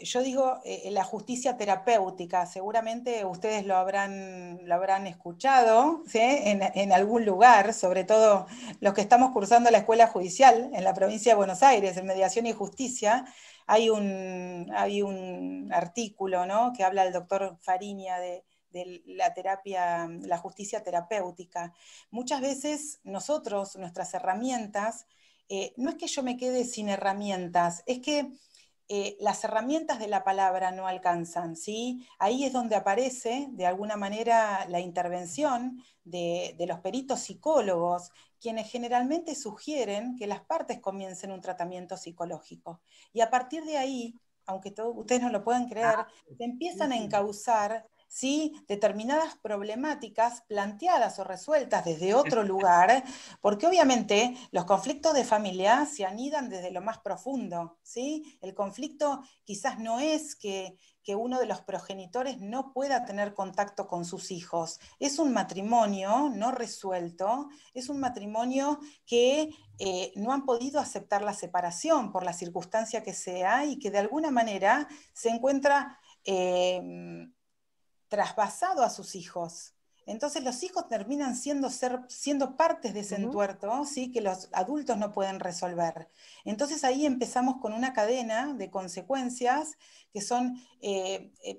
yo digo la justicia terapéutica, seguramente ustedes lo habrán escuchado, ¿sí? En algún lugar, sobre todo los que estamos cursando la escuela judicial en la provincia de Buenos Aires, en Mediación y Justicia, hay un artículo, ¿no? Que habla el doctor Fariña de la terapia, la justicia terapéutica. Muchas veces nosotros, nuestras herramientas, no es que yo me quede sin herramientas, es que las herramientas de la palabra no alcanzan, ¿sí? Ahí es donde aparece, de alguna manera, la intervención de los peritos psicólogos, quienes generalmente sugieren que las partes comiencen un tratamiento psicológico. Y a partir de ahí, aunque ustedes no lo puedan creer, se empiezan a encauzar ¿sí? Determinadas problemáticas planteadas o resueltas desde otro lugar, porque obviamente los conflictos de familia se anidan desde lo más profundo, ¿sí? El conflicto quizás no es que uno de los progenitores no pueda tener contacto con sus hijos. Es un matrimonio no resuelto, es un matrimonio que no han podido aceptar la separación por la circunstancia que sea y que de alguna manera se encuentra trasvasado a sus hijos. Entonces los hijos terminan siendo partes de ese entuerto, ¿sí? Que los adultos no pueden resolver. Entonces ahí empezamos con una cadena de consecuencias que son,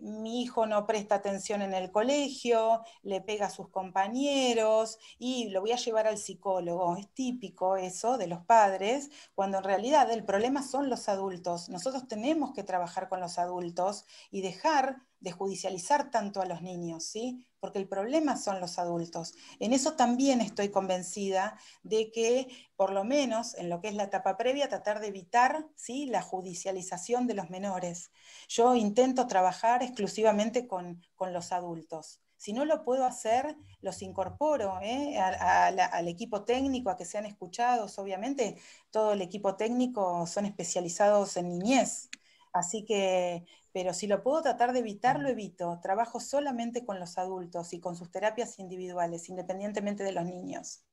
mi hijo no presta atención en el colegio, le pega a sus compañeros y lo voy a llevar al psicólogo. Es típico eso de los padres, cuando en realidad el problema son los adultos. Nosotros tenemos que trabajar con los adultos y dejar de judicializar tanto a los niños, ¿sí? Porque el problema son los adultos. En eso también estoy convencida de que, por lo menos en lo que es la etapa previa, tratar de evitar, ¿sí?, la judicialización de los menores. Yo intento trabajar exclusivamente con los adultos. Si no lo puedo hacer, los incorporo al equipo técnico, a que sean escuchados. Obviamente, todo el equipo técnico son especializados en niñez. Así que, pero si lo puedo tratar de evitar, lo evito. Trabajo solamente con los adultos y con sus terapias individuales, independientemente de los niños.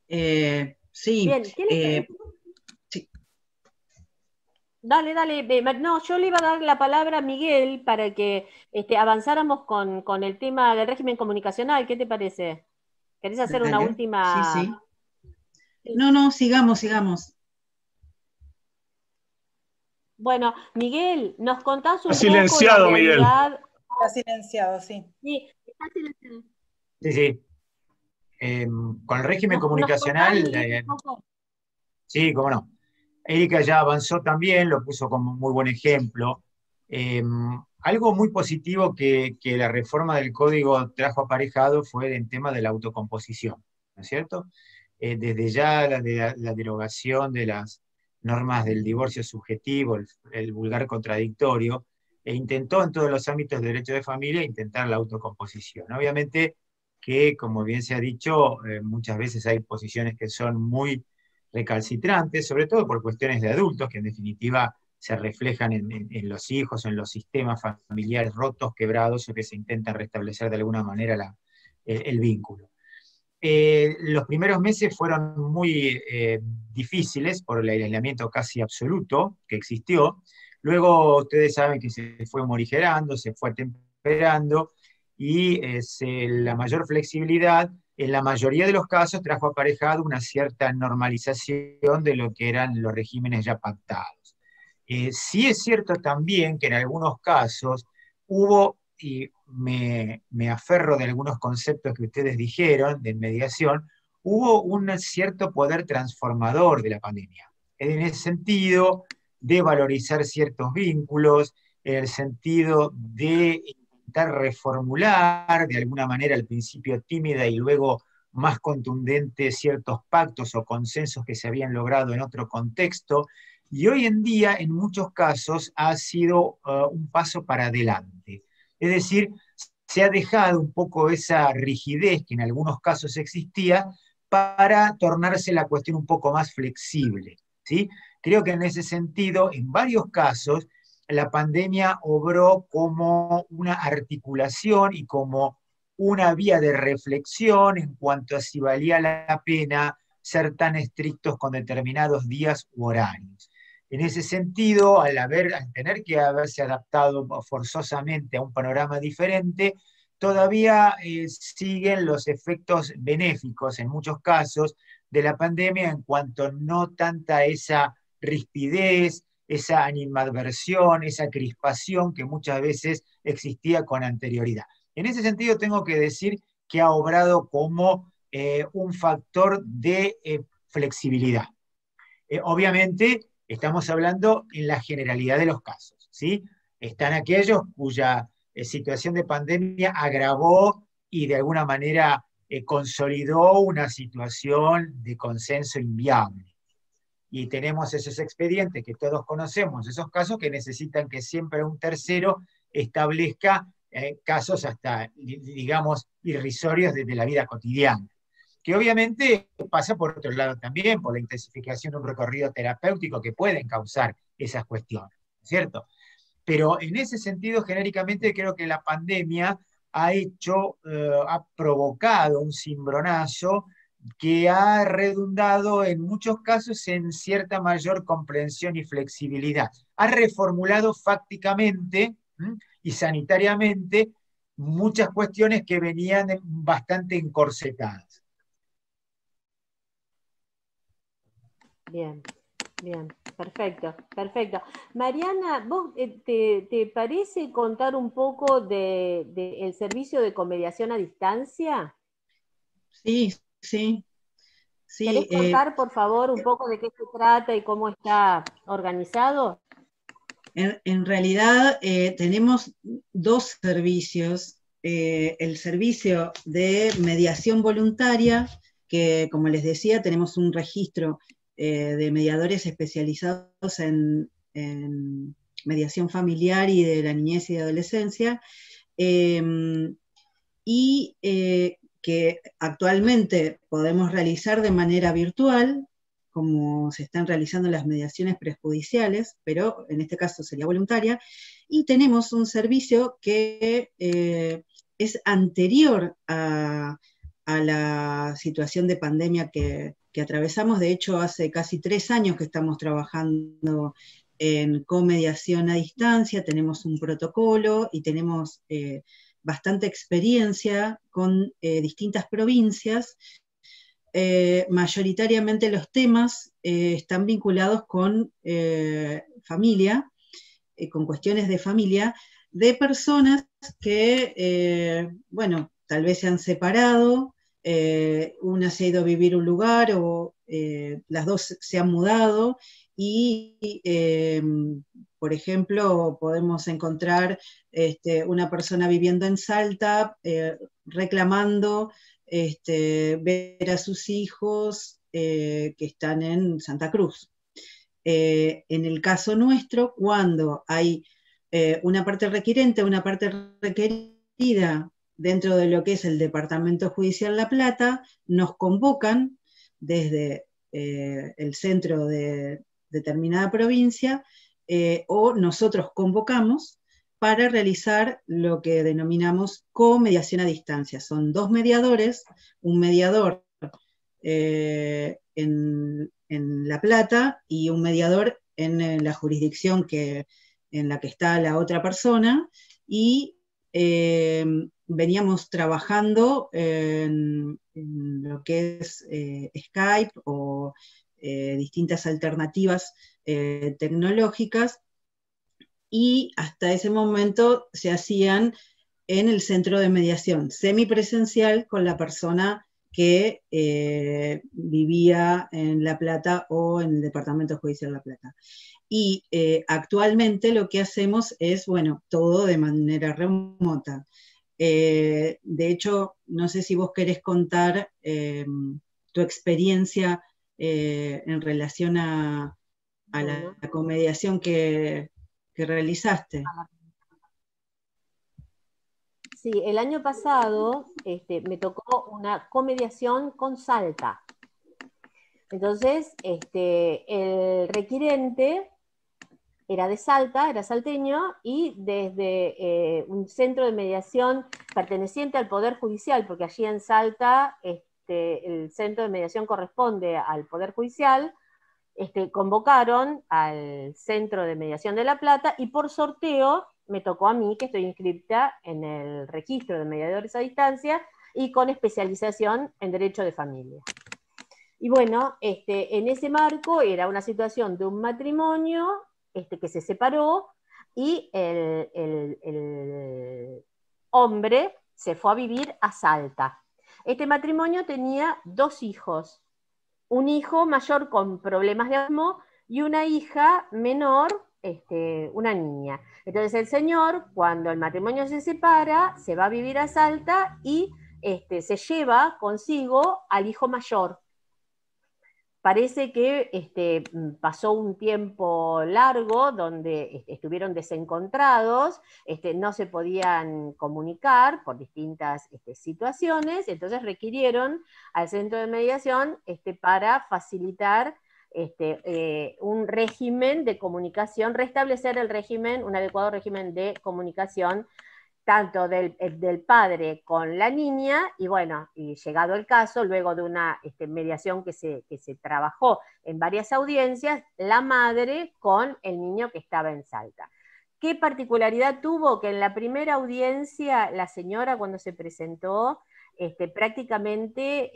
Sí. Bien, Sí. Dale, no, yo le iba a dar la palabra a Miguel para que avanzáramos con el tema del régimen comunicacional. ¿Qué te parece? ¿Querés hacer una Dale. última? Sí. No, sigamos. Bueno, Miguel, ¿nos contás un poco silenciado, la realidad? Miguel. Está silenciado, sí. Sí, está silenciado. Sí. Con el régimen comunicacional, sí, cómo no. Erika ya avanzó también, lo puso como muy buen ejemplo. Algo muy positivo que la reforma del código trajo aparejado fue el tema de la autocomposición, ¿no es cierto? Desde ya la derogación de las normas del divorcio subjetivo, el vulgar contradictorio, e intentó en todos los ámbitos de derecho de familia intentar la autocomposición. Obviamente que, como bien se ha dicho, muchas veces hay posiciones que son muy recalcitrantes, sobre todo por cuestiones de adultos, que en definitiva se reflejan en los hijos, en los sistemas familiares rotos, quebrados, o que se intenta restablecer de alguna manera el vínculo. Los primeros meses fueron muy difíciles por el aislamiento casi absoluto que existió. Luego ustedes saben que se fue morigerando, se fue temperando, y la mayor flexibilidad en la mayoría de los casos trajo aparejado una cierta normalización de lo que eran los regímenes ya pactados. Sí es cierto también que en algunos casos hubo, y me aferro de algunos conceptos que ustedes dijeron de mediación, hubo un cierto poder transformador de la pandemia. En el sentido de valorizar ciertos vínculos, en el sentido de intentar reformular de alguna manera al principio tímida y luego más contundente ciertos pactos o consensos que se habían logrado en otro contexto, y hoy en día en muchos casos ha sido un paso para adelante. Es decir, se ha dejado un poco esa rigidez que en algunos casos existía para tornarse la cuestión un poco más flexible, ¿sí? Creo que en ese sentido, en varios casos, la pandemia obró como una articulación y como una vía de reflexión en cuanto a si valía la pena ser tan estrictos con determinados días u horarios. En ese sentido, al tener que haberse adaptado forzosamente a un panorama diferente, todavía siguen los efectos benéficos en muchos casos de la pandemia en cuanto no tanta esa rispidez, esa animadversión, esa crispación que muchas veces existía con anterioridad. En ese sentido tengo que decir que ha obrado como un factor de flexibilidad. Obviamente estamos hablando en la generalidad de los casos, ¿sí? Están aquellos cuya situación de pandemia agravó y de alguna manera consolidó una situación de consenso inviable. Y tenemos esos expedientes que todos conocemos, esos casos que necesitan que siempre un tercero establezca casos hasta, digamos, irrisorios desde la vida cotidiana, que obviamente pasa por otro lado también, por la intensificación de un recorrido terapéutico que pueden causar esas cuestiones, ¿cierto? Pero en ese sentido, genéricamente, creo que la pandemia ha provocado un cimbronazo que ha redundado en muchos casos en cierta mayor comprensión y flexibilidad. Ha reformulado fácticamente y sanitariamente muchas cuestiones que venían bastante encorsetadas. Bien, bien, perfecto, perfecto. Mariana, ¿vos te parece contar un poco del servicio de comediación a distancia? Sí, sí. ¿Querés contar, por favor, un poco de qué se trata y cómo está organizado? En realidad tenemos dos servicios. El servicio de mediación voluntaria, que como les decía, tenemos un registro de mediadores especializados en mediación familiar y de la niñez y adolescencia, y que actualmente podemos realizar de manera virtual, como se están realizando las mediaciones prejudiciales, pero en este caso sería voluntaria, y tenemos un servicio que es anterior a la situación de pandemia que atravesamos. De hecho, hace casi 3 años que estamos trabajando en comediación a distancia, tenemos un protocolo y tenemos bastante experiencia con distintas provincias. Mayoritariamente los temas están vinculados con familia, con cuestiones de familia, de personas que, bueno, tal vez se han separado, una se ha ido a vivir a un lugar o las dos se han mudado y, por ejemplo, podemos encontrar una persona viviendo en Salta reclamando ver a sus hijos que están en Santa Cruz. En el caso nuestro, cuando hay una parte requirente, una parte requerida dentro de lo que es el Departamento Judicial La Plata, nos convocan desde el centro de determinada provincia o nosotros convocamos para realizar lo que denominamos comediación a distancia. Son 2 mediadores, un mediador en La Plata y un mediador en la jurisdicción en la que está la otra persona, y veníamos trabajando en lo que es Skype o distintas alternativas tecnológicas, y hasta ese momento se hacían en el centro de mediación semipresencial con la persona que vivía en La Plata o en el Departamento Judicial La Plata. Y actualmente lo que hacemos es, bueno, todo de manera remota. De hecho, no sé si vos querés contar tu experiencia en relación a la comediación que realizaste. Sí, el año pasado me tocó una comediación con Salta. Entonces, el requirente era de Salta, era salteño, y desde un centro de mediación perteneciente al Poder Judicial, porque allí en Salta el centro de mediación corresponde al Poder Judicial, convocaron al Centro de Mediación de La Plata y por sorteo me tocó a mí, que estoy inscripta en el registro de mediadores a distancia y con especialización en derecho de familia. Y bueno, en ese marco era una situación de un matrimonio que se separó y el hombre se fue a vivir a Salta. Este matrimonio tenía 2 hijos, un hijo mayor con problemas de autismo y una hija menor, una niña. Entonces el señor, cuando el matrimonio se separa, se va a vivir a Salta y se lleva consigo al hijo mayor. parece que pasó un tiempo largo donde estuvieron desencontrados, no se podían comunicar por distintas situaciones, entonces requirieron al centro de mediación para facilitar un régimen de comunicación, restablecer el régimen, un adecuado régimen de comunicación tanto del padre con la niña, y bueno, y llegado el caso, luego de una mediación que se trabajó en varias audiencias, la madre con el niño que estaba en Salta. ¿Qué particularidad tuvo? Que en la primera audiencia, la señora cuando se presentó, prácticamente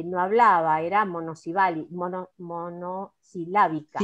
no hablaba, era monosilábica. Silábica.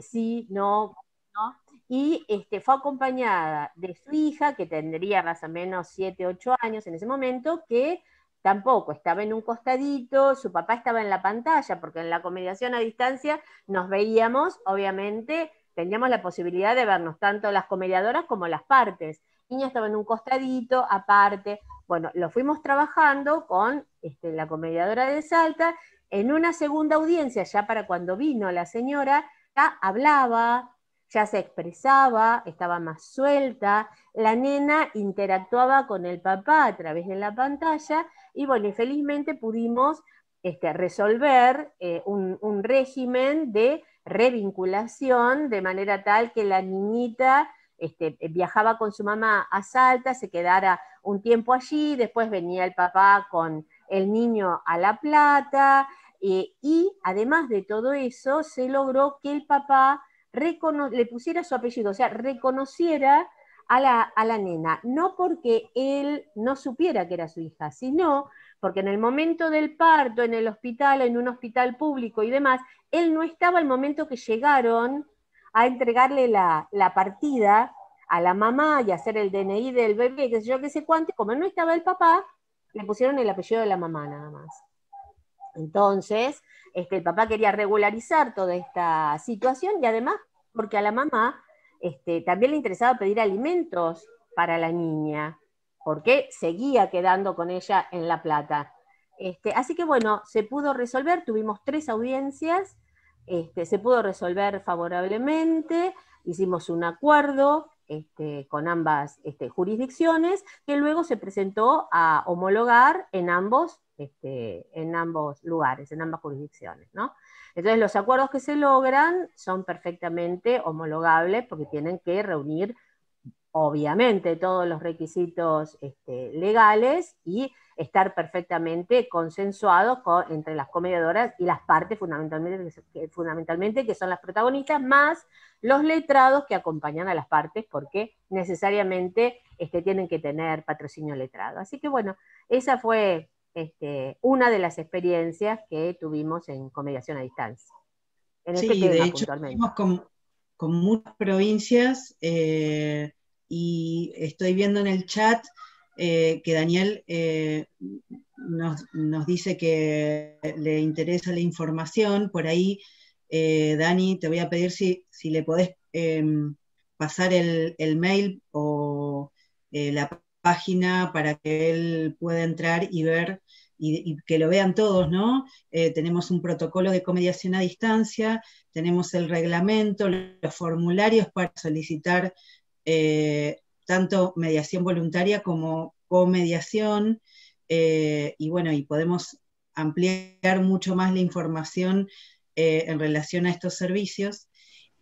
Sí, no, no. Y fue acompañada de su hija, que tendría más o menos 7, 8 años en ese momento, que tampoco estaba en un costadito, su papá estaba en la pantalla, porque en la comediación a distancia nos veíamos, obviamente, teníamos la posibilidad de vernos tanto las comediadoras como las partes. La niña estaba en un costadito, aparte. Bueno, lo fuimos trabajando con la comediadora de Salta. En una segunda audiencia, ya para cuando vino la señora, ya hablaba, ya se expresaba, estaba más suelta, la nena interactuaba con el papá a través de la pantalla, y bueno, y felizmente pudimos resolver un régimen de revinculación, de manera tal que la niñita viajaba con su mamá a Salta, se quedara un tiempo allí, después venía el papá con el niño a La Plata, y además de todo eso, se logró que el papá le pusiera su apellido, o sea, reconociera a la nena, no porque él no supiera que era su hija, sino porque en el momento del parto, en el hospital, en un hospital público y demás, él no estaba al momento que llegaron a entregarle la partida a la mamá y hacer el DNI del bebé, qué sé yo, qué sé cuánto, y como no estaba el papá, le pusieron el apellido de la mamá nada más. Entonces, el papá quería regularizar toda esta situación, y además porque a la mamá también le interesaba pedir alimentos para la niña, porque seguía quedando con ella en La Plata. Así que bueno, se pudo resolver, tuvimos 3 audiencias, se pudo resolver favorablemente, hicimos un acuerdo con ambas jurisdicciones, que luego se presentó a homologar en ambos lugares, en ambas jurisdicciones, ¿no? Entonces los acuerdos que se logran son perfectamente homologables, porque tienen que reunir obviamente todos los requisitos legales y estar perfectamente consensuados entre las comediadoras y las partes, fundamentalmente, que son las protagonistas, más los letrados que acompañan a las partes, porque necesariamente tienen que tener patrocinio letrado. Así que bueno, esa fue una de las experiencias que tuvimos en comediación a distancia. En este tema, de hecho, puntualmente. estuvimos con muchas provincias, y estoy viendo en el chat que Daniel nos dice que le interesa la información. Por ahí, Dani, te voy a pedir si le podés pasar el mail o la página para que él pueda entrar y ver, y que lo vean todos, ¿no? Tenemos un protocolo de comediación a distancia, tenemos el reglamento, los formularios para solicitar tanto mediación voluntaria como comediación, y bueno, y podemos ampliar mucho más la información en relación a estos servicios.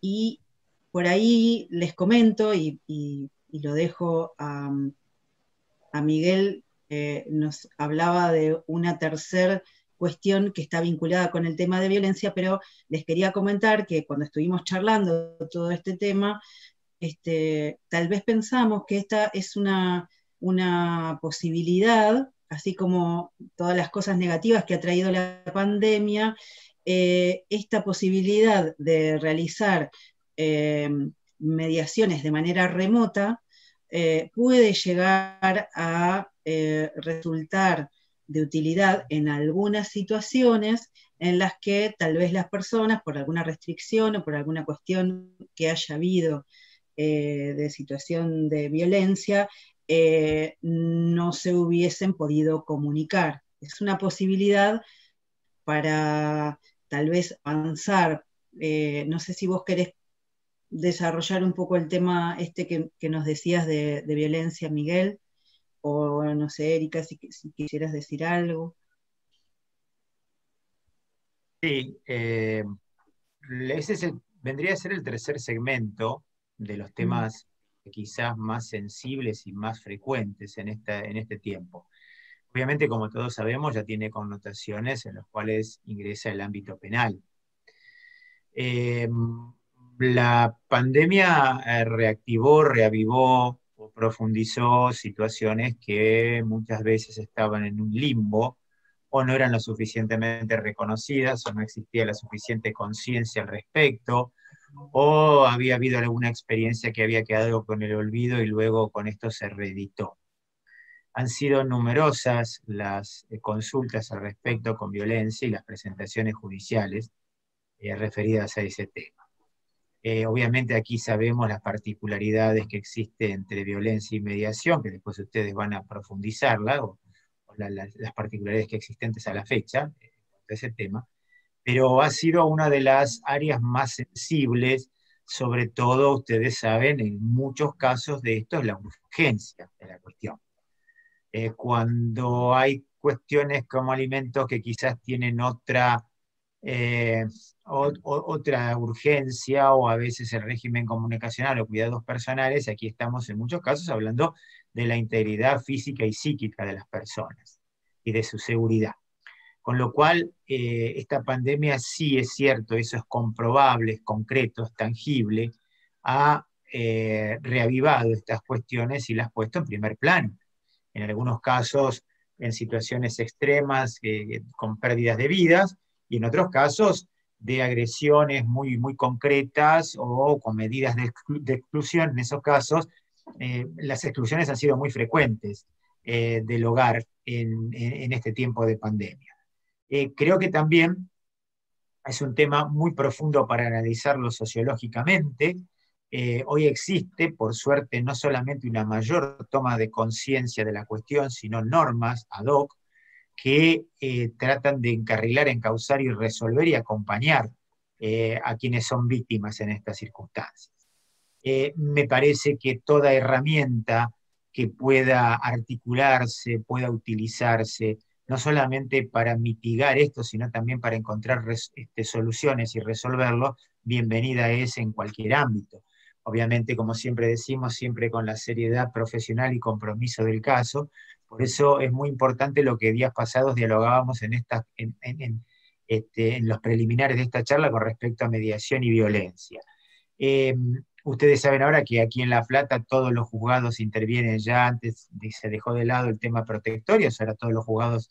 Y por ahí les comento, y lo dejo a Miguel, nos hablaba de una tercera cuestión que está vinculada con el tema de violencia, pero les quería comentar que cuando estuvimos charlando todo este tema, tal vez pensamos que esta es una posibilidad, así como todas las cosas negativas que ha traído la pandemia, esta posibilidad de realizar mediaciones de manera remota puede llegar a resultar de utilidad en algunas situaciones en las que tal vez las personas, por alguna restricción o por alguna cuestión que haya habido de situación de violencia, no se hubiesen podido comunicar. Es una posibilidad para tal vez avanzar. No sé si vos querés desarrollar un poco el tema este que nos decías de violencia, Miguel, o no sé, Erika, si quisieras decir algo. Sí, vendría a ser el tercer segmento de los temas quizás más sensibles y más frecuentes en este tiempo. Obviamente, como todos sabemos, ya tiene connotaciones en las cuales ingresa el ámbito penal. La pandemia reactivó, reavivó o profundizó situaciones que muchas veces estaban en un limbo o no eran lo suficientemente reconocidas o no existía la suficiente conciencia al respecto o había habido alguna experiencia que había quedado con el olvido y luego con esto se reeditó. Han sido numerosas las consultas al respecto con violencia y las presentaciones judiciales referidas a ese tema. Obviamente aquí sabemos las particularidades que existen entre violencia y mediación, que después ustedes van a profundizarla, o las particularidades que existentes a la fecha, de ese tema, pero ha sido una de las áreas más sensibles, sobre todo, ustedes saben, en muchos casos de esto es la urgencia de la cuestión. Cuando hay cuestiones como alimentos que quizás tienen otra urgencia o a veces el régimen comunicacional o cuidados personales, aquí estamos en muchos casos hablando de la integridad física y psíquica de las personas y de su seguridad. Con lo cual, esta pandemia sí es cierto, eso es comprobable, es concreto, es tangible, ha reavivado estas cuestiones y las ha puesto en primer plano. En algunos casos en situaciones extremas con pérdidas de vidas, y en otros casos de agresiones muy, muy concretas o con medidas de exclusión. En esos casos, las exclusiones han sido muy frecuentes del hogar en este tiempo de pandemia. Creo que también es un tema muy profundo para analizarlo sociológicamente. Hoy existe, por suerte, no solamente una mayor toma de conciencia de la cuestión, sino normas ad hoc que tratan de encarrilar, encauzar y resolver y acompañar a quienes son víctimas en estas circunstancias. Me parece que toda herramienta que pueda articularse, pueda utilizarse, no solamente para mitigar esto, sino también para encontrar soluciones y resolverlo, bienvenida es en cualquier ámbito. Obviamente, como siempre decimos, siempre con la seriedad profesional y compromiso del caso. Por eso es muy importante lo que días pasados dialogábamos en los preliminares de esta charla con respecto a mediación y violencia. Ustedes saben ahora que aquí en La Plata todos los juzgados intervienen ya, antes se dejó de lado el tema protectorio, ahora todos los juzgados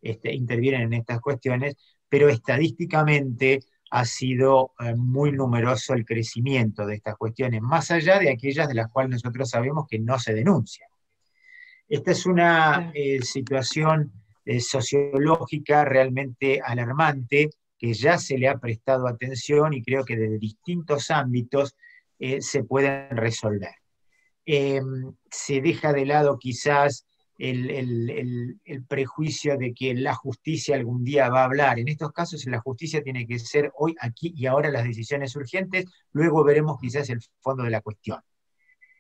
intervienen en estas cuestiones, pero estadísticamente ha sido muy numeroso el crecimiento de estas cuestiones, más allá de aquellas de las cuales nosotros sabemos que no se denuncian. Esta es una situación sociológica realmente alarmante, que ya se le ha prestado atención y creo que desde distintos ámbitos se pueden resolver. Se deja de lado quizás el prejuicio de que la justicia algún día va a hablar. En estos casos la justicia tiene que ser hoy, aquí y ahora las decisiones urgentes, luego veremos quizás el fondo de la cuestión.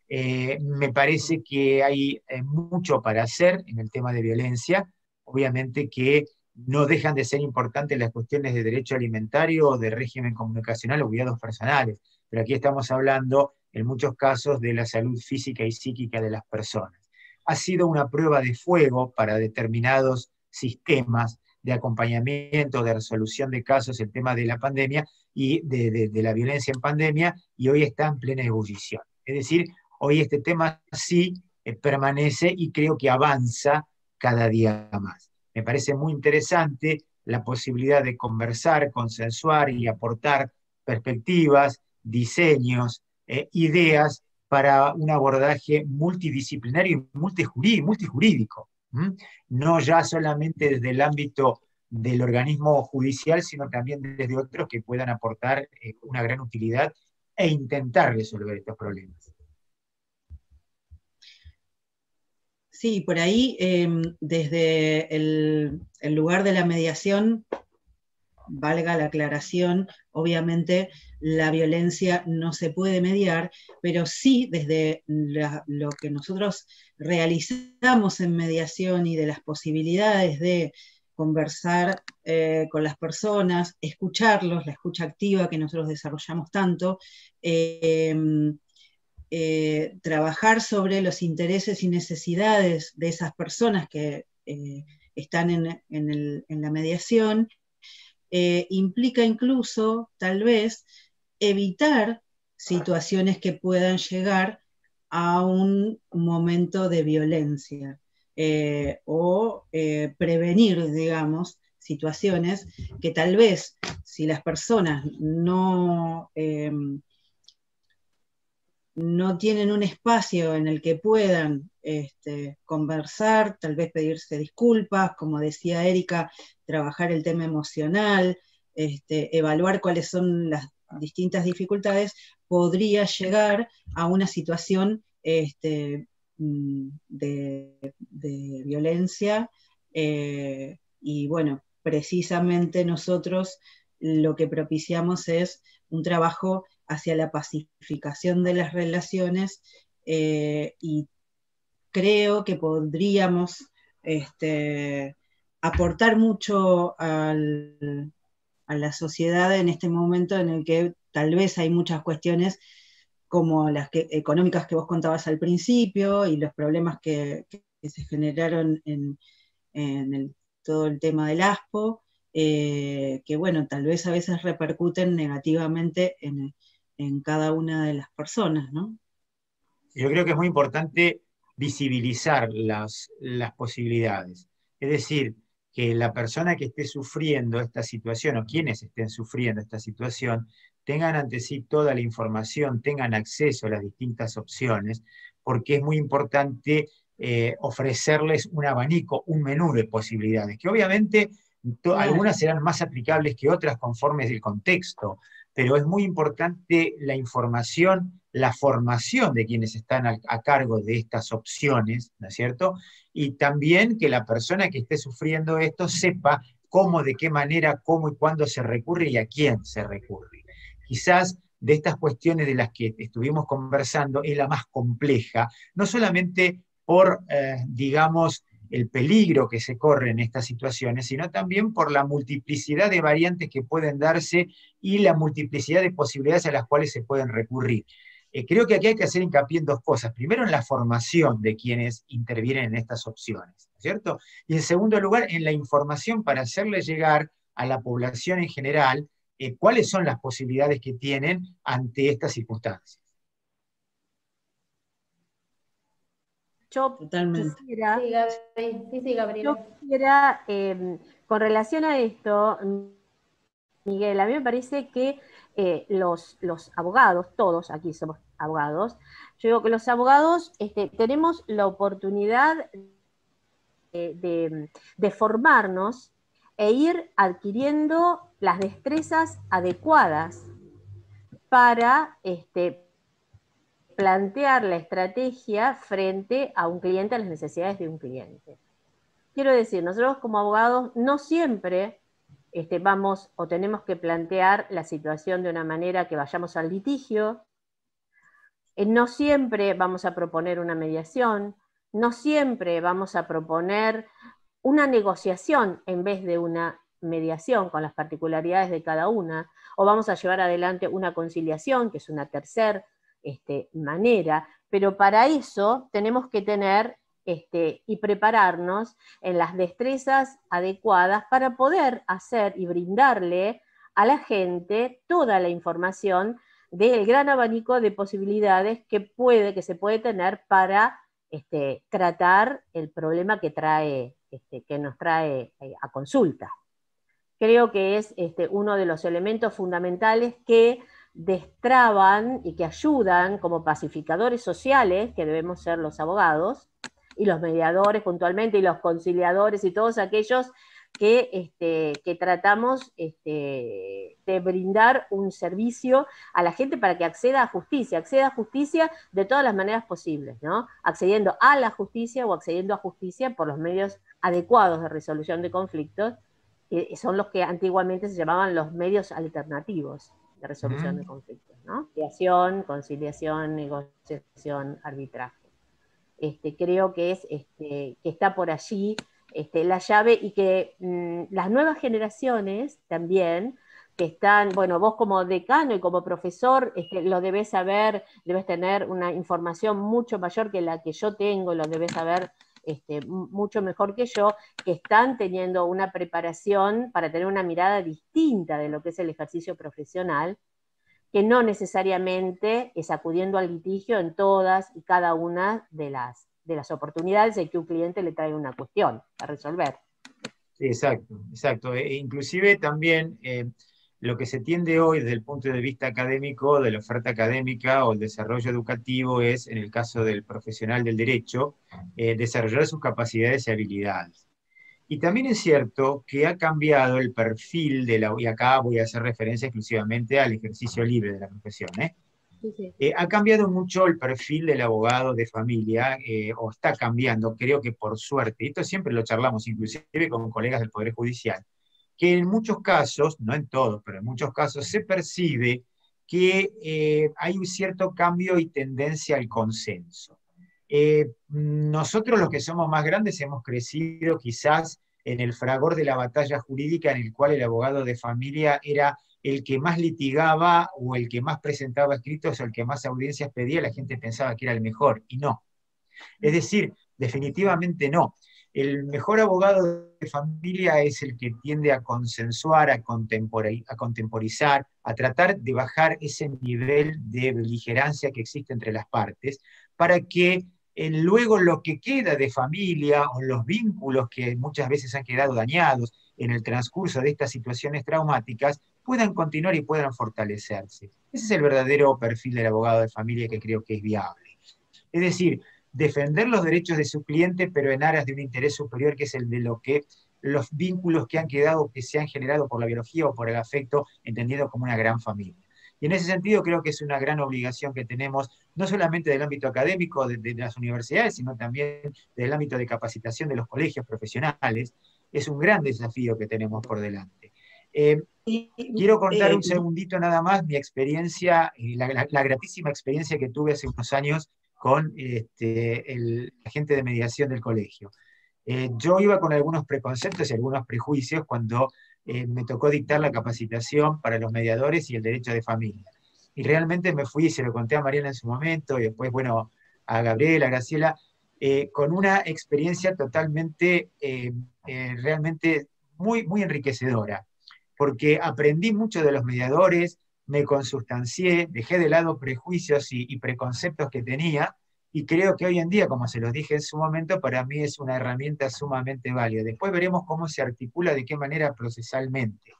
Me parece que hay mucho para hacer en el tema de violencia, obviamente que no dejan de ser importantes las cuestiones de derecho alimentario o de régimen comunicacional o cuidados personales, pero aquí estamos hablando en muchos casos de la salud física y psíquica de las personas. Ha sido una prueba de fuego para determinados sistemas de acompañamiento, de resolución de casos, el tema de la pandemia y de la violencia en pandemia, y hoy está en plena ebullición. Es decir, hoy este tema sí permanece y creo que avanza cada día más. Me parece muy interesante la posibilidad de conversar, consensuar y aportar perspectivas, diseños, ideas para un abordaje multidisciplinario y multijurídico. No ya solamente desde el ámbito del organismo judicial, sino también desde otros que puedan aportar una gran utilidad e intentar resolver estos problemas. Sí, por ahí, desde el lugar de la mediación, valga la aclaración, obviamente la violencia no se puede mediar, pero sí desde lo que nosotros realizamos en mediación y de las posibilidades de conversar con las personas, escucharlos, la escucha activa que nosotros desarrollamos tanto, trabajar sobre los intereses y necesidades de esas personas que están en la mediación, implica incluso, tal vez, evitar situaciones que puedan llegar a un momento de violencia, o prevenir, digamos, situaciones que tal vez, si las personas no tienen un espacio en el que puedan conversar, tal vez pedirse disculpas, como decía Erika, trabajar el tema emocional, evaluar cuáles son las distintas dificultades, podría llegar a una situación de violencia, y bueno, precisamente nosotros lo que propiciamos es un trabajo hacia la pacificación de las relaciones, y creo que podríamos aportar mucho a la sociedad en este momento en el que tal vez hay muchas cuestiones como las económicas que vos contabas al principio y los problemas que se generaron en todo el tema del ASPO, que bueno, tal vez a veces repercuten negativamente en cada una de las personas, ¿no? Yo creo que es muy importante visibilizar las posibilidades. Es decir, que la persona que esté sufriendo esta situación, o quienes estén sufriendo esta situación, tengan ante sí toda la información, tengan acceso a las distintas opciones, porque es muy importante ofrecerles un abanico, un menú de posibilidades, que obviamente algunas serán más aplicables que otras conforme el contexto, pero es muy importante la información, la formación de quienes están a cargo de estas opciones, ¿no es cierto? Y también que la persona que esté sufriendo esto sepa cómo, de qué manera, cómo y cuándo se recurre y a quién se recurre. Quizás de estas cuestiones de las que estuvimos conversando es la más compleja, no solamente por, digamos, el peligro que se corre en estas situaciones, sino también por la multiplicidad de variantes que pueden darse y la multiplicidad de posibilidades a las cuales se pueden recurrir. Creo que aquí hay que hacer hincapié en dos cosas. Primero, en la formación de quienes intervienen en estas opciones, ¿cierto? Y en segundo lugar, en la información para hacerle llegar a la población en general cuáles son las posibilidades que tienen ante estas circunstancias. Yo Totalmente. quisiera, Sí, Gabriela. yo quisiera con relación a esto, Miguel, a mí me parece que los abogados, todos aquí somos abogados, yo digo que los abogados tenemos la oportunidad de formarnos e ir adquiriendo las destrezas adecuadas para plantear la estrategia frente a un cliente, a las necesidades de un cliente. Quiero decir, nosotros como abogados no siempre vamos o tenemos que plantear la situación de una manera que vayamos al litigio, no siempre vamos a proponer una mediación, no siempre vamos a proponer una negociación en vez de una mediación con las particularidades de cada una, o vamos a llevar adelante una conciliación, que es una tercera manera, pero para eso tenemos que tener y prepararnos en las destrezas adecuadas para poder hacer y brindarle a la gente toda la información del gran abanico de posibilidades que se puede tener para tratar el problema que nos trae a consulta. Creo que es uno de los elementos fundamentales que destraban y que ayudan como pacificadores sociales, que debemos ser los abogados, y los mediadores puntualmente, y los conciliadores, y todos aquellos que tratamos de brindar un servicio a la gente para que acceda a justicia de todas las maneras posibles, ¿no? Accediendo a la justicia o accediendo a justicia por los medios adecuados de resolución de conflictos, son los que antiguamente se llamaban los medios alternativos de resolución de conflictos, ¿no? Mediación, conciliación, negociación, arbitraje. Creo que que está por allí la llave, y que las nuevas generaciones también, que están, bueno, vos como decano y como profesor, lo debés saber, debes tener una información mucho mayor que la que yo tengo, lo debes saber mucho mejor que yo, que están teniendo una preparación para tener una mirada distinta de lo que es el ejercicio profesional, que no necesariamente es acudiendo al litigio en todas y cada una de las oportunidades en que un cliente le trae una cuestión a resolver. Sí, exacto, exacto. Inclusive también lo que se tiende hoy desde el punto de vista académico, de la oferta académica o el desarrollo educativo, es, en el caso del profesional del derecho, desarrollar sus capacidades y habilidades. Y también es cierto que ha cambiado el perfil y acá voy a hacer referencia exclusivamente al ejercicio libre de la profesión, Sí, sí. Ha cambiado mucho el perfil del abogado de familia, o está cambiando, creo que por suerte, y esto siempre lo charlamos inclusive con colegas del Poder Judicial, que en muchos casos, no en todos, pero en muchos casos se percibe que hay un cierto cambio y tendencia al consenso. Nosotros los que somos más grandes hemos crecido quizás en el fragor de la batalla jurídica, en el cual el abogado de familia era el que más litigaba o el que más presentaba escritos o el que más audiencias pedía. La gente pensaba que era el mejor, y no. Es decir, definitivamente no. El mejor abogado de familia es el que tiende a consensuar, a contemporizar, a tratar de bajar ese nivel de beligerancia que existe entre las partes, para que luego lo que queda de familia o los vínculos que muchas veces han quedado dañados en el transcurso de estas situaciones traumáticas puedan continuar y puedan fortalecerse. Ese es el verdadero perfil del abogado de familia, que creo que es viable. Es decir, defender los derechos de su cliente, pero en aras de un interés superior, que es el de los vínculos que han quedado, que se han generado por la biología o por el afecto, entendido como una gran familia. Y en ese sentido creo que es una gran obligación que tenemos, no solamente del ámbito académico de las universidades, sino también del ámbito de capacitación de los colegios profesionales. Es un gran desafío que tenemos por delante. Quiero contar un segundito nada más mi experiencia, la gratísima experiencia que tuve hace unos años con el agente de mediación del colegio. Yo iba con algunos preconceptos y algunos prejuicios cuando me tocó dictar la capacitación para los mediadores y el derecho de familia. Y realmente me fui, y se lo conté a Mariana en su momento, y después, bueno, a Gabriela, a Graciela, con una experiencia totalmente, realmente muy, muy enriquecedora, porque aprendí mucho de los mediadores, me consustancié, dejé de lado prejuicios y preconceptos que tenía, y creo que hoy en día, como se los dije en su momento, para mí es una herramienta sumamente válida. Después veremos cómo se articula, de qué manera procesalmente.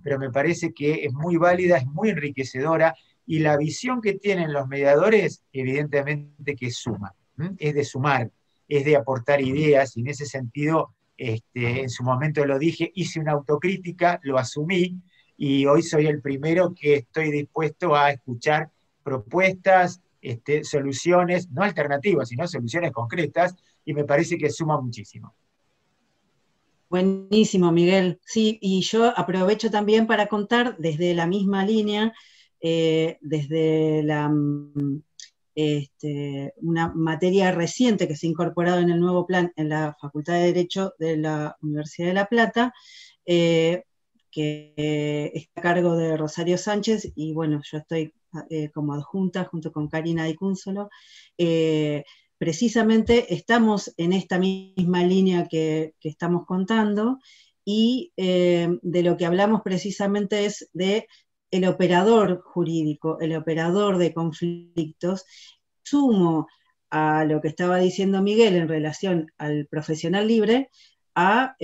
Pero me parece que es muy válida, es muy enriquecedora, y la visión que tienen los mediadores, evidentemente que suma, es de sumar, es de aportar ideas, y en ese sentido, en su momento lo dije, hice una autocrítica, lo asumí, y hoy soy el primero que estoy dispuesto a escuchar propuestas, soluciones, no alternativas, sino soluciones concretas, y me parece que suma muchísimo. Buenísimo, Miguel. Sí, y yo aprovecho también para contar desde la misma línea, desde una materia reciente que se ha incorporado en el nuevo plan en la Facultad de Derecho de la Universidad de La Plata, que está a cargo de Rosario Sánchez, y bueno, yo estoy como adjunta junto con Karina Di Cúnsolo. Precisamente estamos en esta misma línea que estamos contando, y de lo que hablamos precisamente es de el operador jurídico, el operador de conflictos. Sumo a lo que estaba diciendo Miguel en relación al profesional libre, a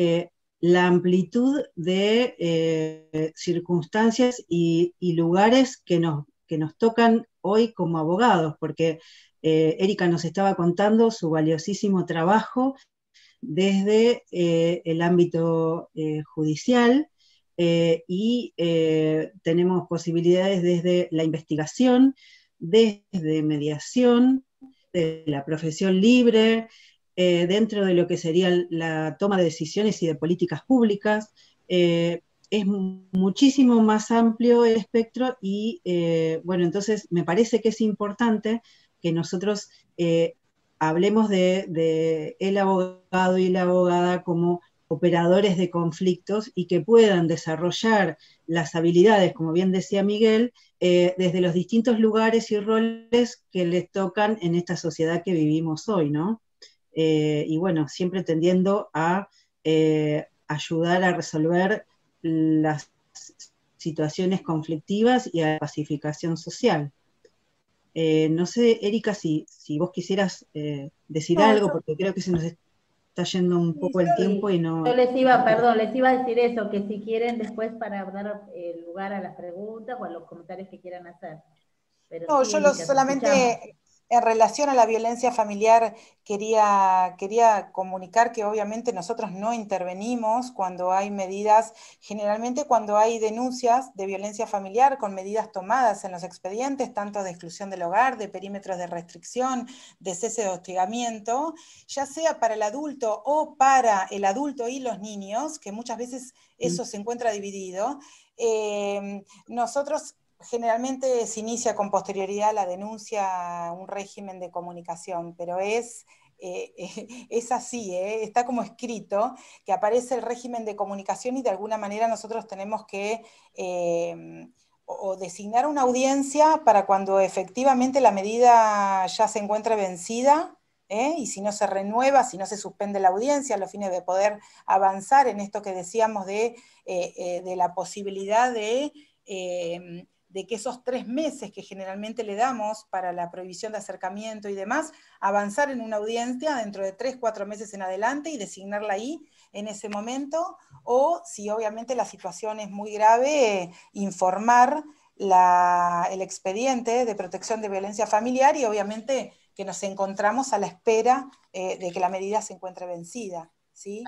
la amplitud de circunstancias y lugares que nos tocan hoy como abogados, porque Erika nos estaba contando su valiosísimo trabajo desde el ámbito judicial, y tenemos posibilidades desde la investigación, desde mediación, de la profesión libre, dentro de lo que sería la toma de decisiones y de políticas públicas, es muchísimo más amplio el espectro y, bueno, entonces me parece que es importante que nosotros hablemos de el abogado y la abogada como operadores de conflictos y que puedan desarrollar las habilidades, como bien decía Miguel, desde los distintos lugares y roles que les tocan en esta sociedad que vivimos hoy, ¿no? Y bueno, siempre tendiendo a ayudar a resolver las situaciones conflictivas y a la pacificación social. No sé, Erika, si vos quisieras decir algo, porque creo que se nos está yendo un poco el tiempo y no... Yo les iba a decir eso, que si quieren después para dar lugar a las preguntas o a los comentarios que quieran hacer. Pero No, sí, yo Erika, solamente en relación a la violencia familiar quería comunicar que obviamente nosotros no intervenimos cuando hay medidas, generalmente cuando hay denuncias de violencia familiar con medidas tomadas en los expedientes, tanto de exclusión del hogar, de perímetros de restricción, de cese de hostigamiento, ya sea para el adulto o para el adulto y los niños, que muchas veces eso se encuentra dividido, nosotros generalmente se inicia con posterioridad a la denuncia un régimen de comunicación, pero es así, está como escrito, que aparece el régimen de comunicación y de alguna manera nosotros tenemos que o designar una audiencia para cuando efectivamente la medida ya se encuentre vencida, y si no se renueva, si no se suspende la audiencia, a los fines de poder avanzar en esto que decíamos de la posibilidad de que esos 3 meses que generalmente le damos para la prohibición de acercamiento y demás, avanzar en una audiencia dentro de 3, 4 meses en adelante y designarla ahí en ese momento, o si obviamente la situación es muy grave, informar el expediente de protección de violencia familiar y obviamente que nos encontramos a la espera de que la medida se encuentre vencida, ¿sí?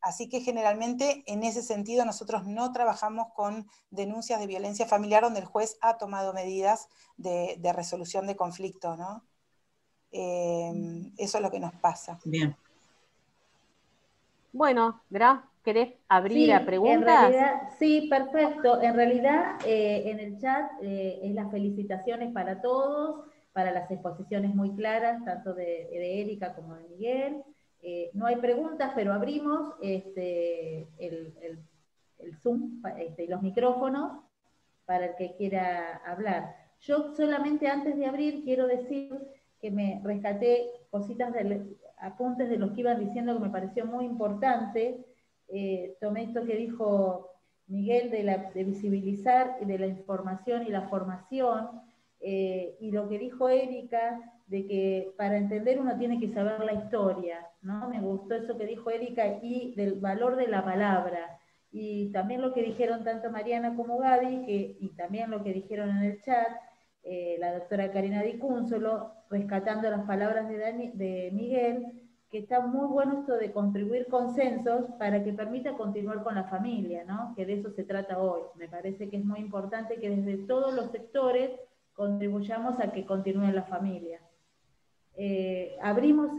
Así que generalmente en ese sentido nosotros no trabajamos con denuncias de violencia familiar donde el juez ha tomado medidas de resolución de conflicto, ¿no? Eso es lo que nos pasa. Bien. Bueno, Gra, ¿querés abrir a preguntas? En realidad, sí, perfecto. En realidad, en el chat es las felicitaciones para todos, para las exposiciones muy claras, tanto de Erika como de Miguel. No hay preguntas, pero abrimos el Zoom y los micrófonos para el que quiera hablar. Yo solamente antes de abrir quiero decir que me rescaté cositas, apuntes de los que iban diciendo que me pareció muy importante. Tomé esto que dijo Miguel de visibilizar de la información y la formación, y lo que dijo Erika de que para entender uno tiene que saber la historia, ¿no? Me gustó eso que dijo Erika y del valor de la palabra. Y también lo que dijeron tanto Mariana como Gaby, y también lo que dijeron en el chat, la doctora Karina Di Cúnzolo, rescatando las palabras de Miguel, que está muy bueno esto de contribuir consensos para que permita continuar con la familia, ¿no? Que de eso se trata hoy. Me parece que es muy importante que desde todos los sectores contribuyamos a que continúe la familia. Abrimos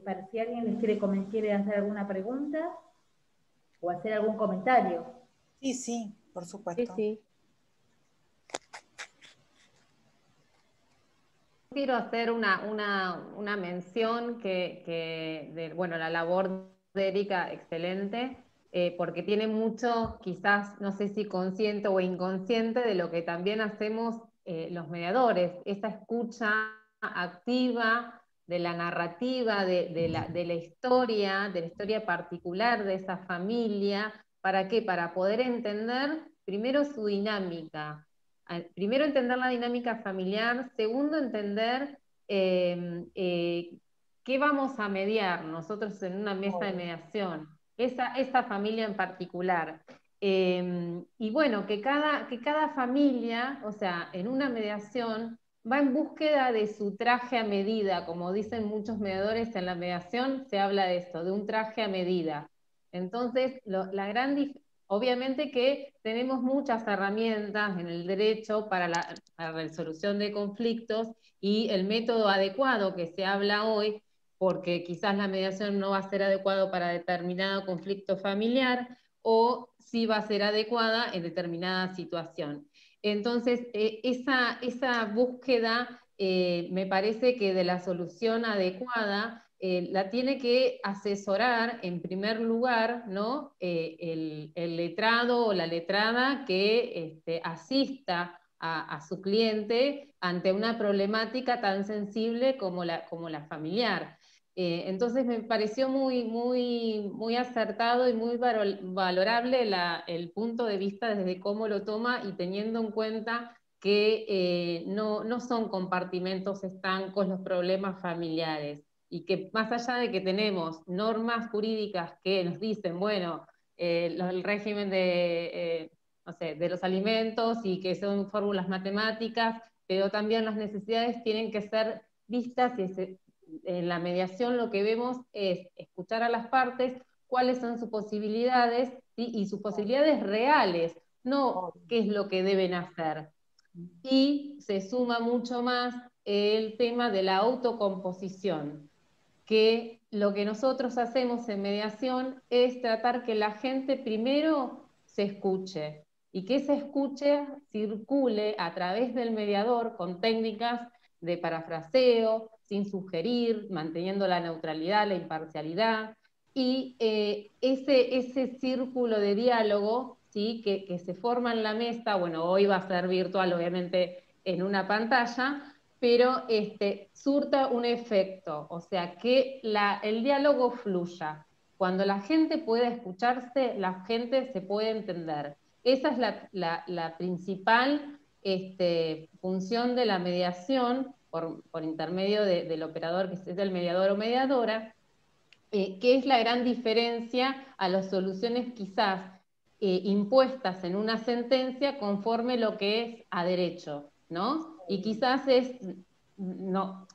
para si alguien les quiere hacer alguna pregunta o hacer algún comentario. Sí, por supuesto. Sí. Quiero hacer una mención bueno, la labor de Erika, excelente, porque tiene mucho, quizás, no sé si consciente o inconsciente, de lo que también hacemos los mediadores, esa escucha activa de la narrativa, de la historia particular de esa familia. ¿Para qué? Para poder entender primero su dinámica. Primero, entender la dinámica familiar. Segundo, entender qué vamos a mediar nosotros en una mesa de mediación, esa familia en particular. Y bueno, que cada familia, o sea, en una mediación, va en búsqueda de su traje a medida. Como dicen muchos mediadores, en la mediación se habla de esto, de un traje a medida. Entonces, obviamente que tenemos muchas herramientas en el derecho para la resolución de conflictos, y el método adecuado que se habla hoy porque quizás la mediación no va a ser adecuada para determinado conflicto familiar, o sí va a ser adecuada en determinada situación. Entonces, esa búsqueda me parece que de la solución adecuada la tiene que asesorar en primer lugar, ¿no? El letrado o la letrada que asista a su cliente ante una problemática tan sensible como la familiar. Entonces me pareció muy acertado y muy valorable el punto de vista desde cómo lo toma y teniendo en cuenta que no son compartimentos estancos los problemas familiares, y que más allá de que tenemos normas jurídicas que nos dicen, bueno, el régimen no sé, de los alimentos y que son fórmulas matemáticas, pero también las necesidades tienen que ser vistas y en la mediación lo que vemos es escuchar a las partes, cuáles son sus posibilidades, ¿sí? Y sus posibilidades reales, no qué es lo que deben hacer. Y se suma mucho más el tema de la autocomposición, que lo que nosotros hacemos en mediación es tratar que la gente primero se escuche, y que ese escuche circule a través del mediador con técnicas de parafraseo, sin sugerir, manteniendo la neutralidad, la imparcialidad, y ese círculo de diálogo, ¿sí? que se forma en la mesa, bueno, hoy va a ser virtual, obviamente, en una pantalla, pero surta un efecto, o sea, que el diálogo fluya. Cuando la gente puede escucharse, la gente se puede entender. Esa es la principal función de la mediación por intermedio del operador, que es el mediador o mediadora, que es la gran diferencia a las soluciones quizás impuestas en una sentencia conforme lo que es a derecho, ¿no? Y quizás no,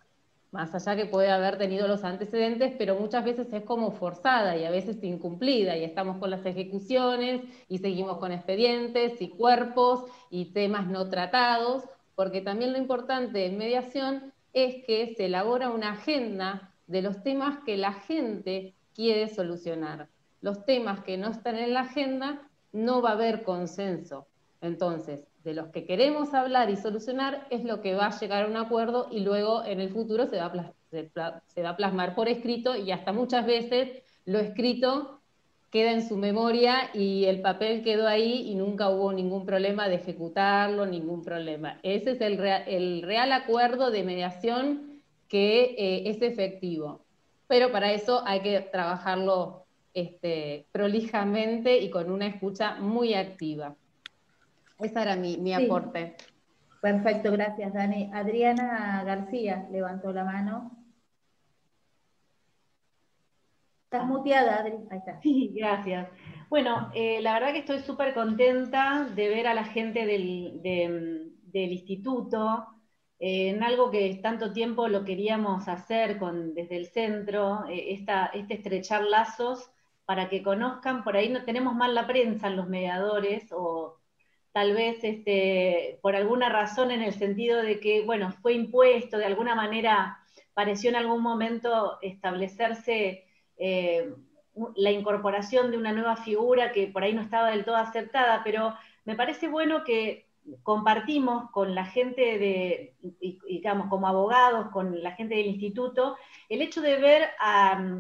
más allá que puede haber tenido los antecedentes, pero muchas veces es como forzada y a veces incumplida, y estamos con las ejecuciones y seguimos con expedientes y cuerpos y temas no tratados, porque también lo importante en mediación es que se elabora una agenda de los temas que la gente quiere solucionar. Los temas que no están en la agenda, no va a haber consenso. Entonces, de los que queremos hablar y solucionar es lo que va a llegar a un acuerdo, y luego en el futuro se va a plasmar por escrito, y hasta muchas veces lo escrito queda en su memoria y el papel quedó ahí y nunca hubo ningún problema de ejecutarlo, ningún problema. Ese es el real acuerdo de mediación que es efectivo. Pero para eso hay que trabajarlo prolijamente y con una escucha muy activa. Ese era mi aporte. Perfecto, gracias, Dani. Adriana García levantó la mano. Estás muteada, Adri. Ahí está. Sí, gracias. Bueno, la verdad que estoy súper contenta de ver a la gente del instituto en algo que tanto tiempo lo queríamos hacer desde el centro, estrechar lazos para que conozcan. Por ahí no tenemos mal la prensa en los mediadores, o tal vez por alguna razón, en el sentido de que, bueno, fue impuesto, de alguna manera pareció en algún momento establecerse la incorporación de una nueva figura que por ahí no estaba del todo aceptada, pero me parece bueno que compartimos con la gente digamos, como abogados, con la gente del instituto, el hecho de ver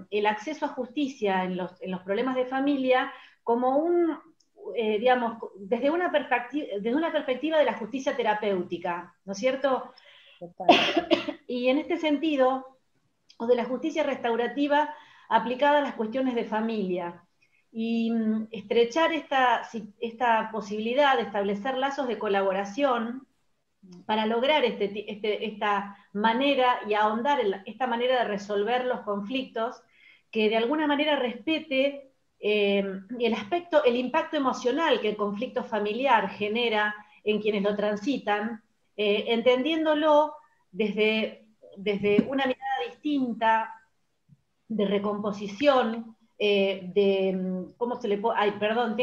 el acceso a justicia en los problemas de familia como digamos, desde una perspectiva de la justicia terapéutica, ¿no es cierto? Y en este sentido, o de la justicia restaurativa aplicada a las cuestiones de familia, y estrechar esta posibilidad de establecer lazos de colaboración para lograr esta manera y ahondar en esta manera de resolver los conflictos, que de alguna manera respete el impacto emocional que el conflicto familiar genera en quienes lo transitan, entendiéndolo desde una mirada distinta, de recomposición, ¿cómo se le puede? Ay, perdón,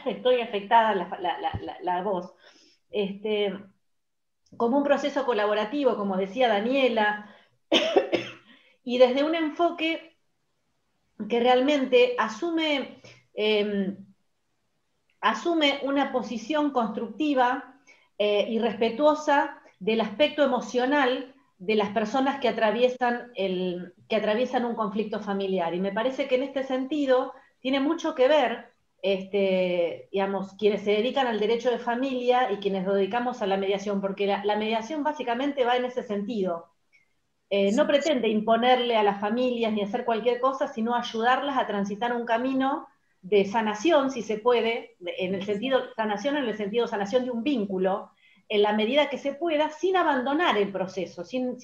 estoy afectada la voz. Como un proceso colaborativo, como decía Daniela, y desde un enfoque que realmente asume una posición constructiva y respetuosa del aspecto emocional de las personas que atraviesan un conflicto familiar. Y me parece que en este sentido tiene mucho que ver, digamos, quienes se dedican al derecho de familia y quienes nos dedicamos a la mediación, porque la mediación básicamente va en ese sentido. No pretende imponerle a las familias ni hacer cualquier cosa, sino ayudarlas a transitar un camino de sanación, si se puede, en el sentido sanación de un vínculo, en la medida que se pueda, sin abandonar el proceso, sin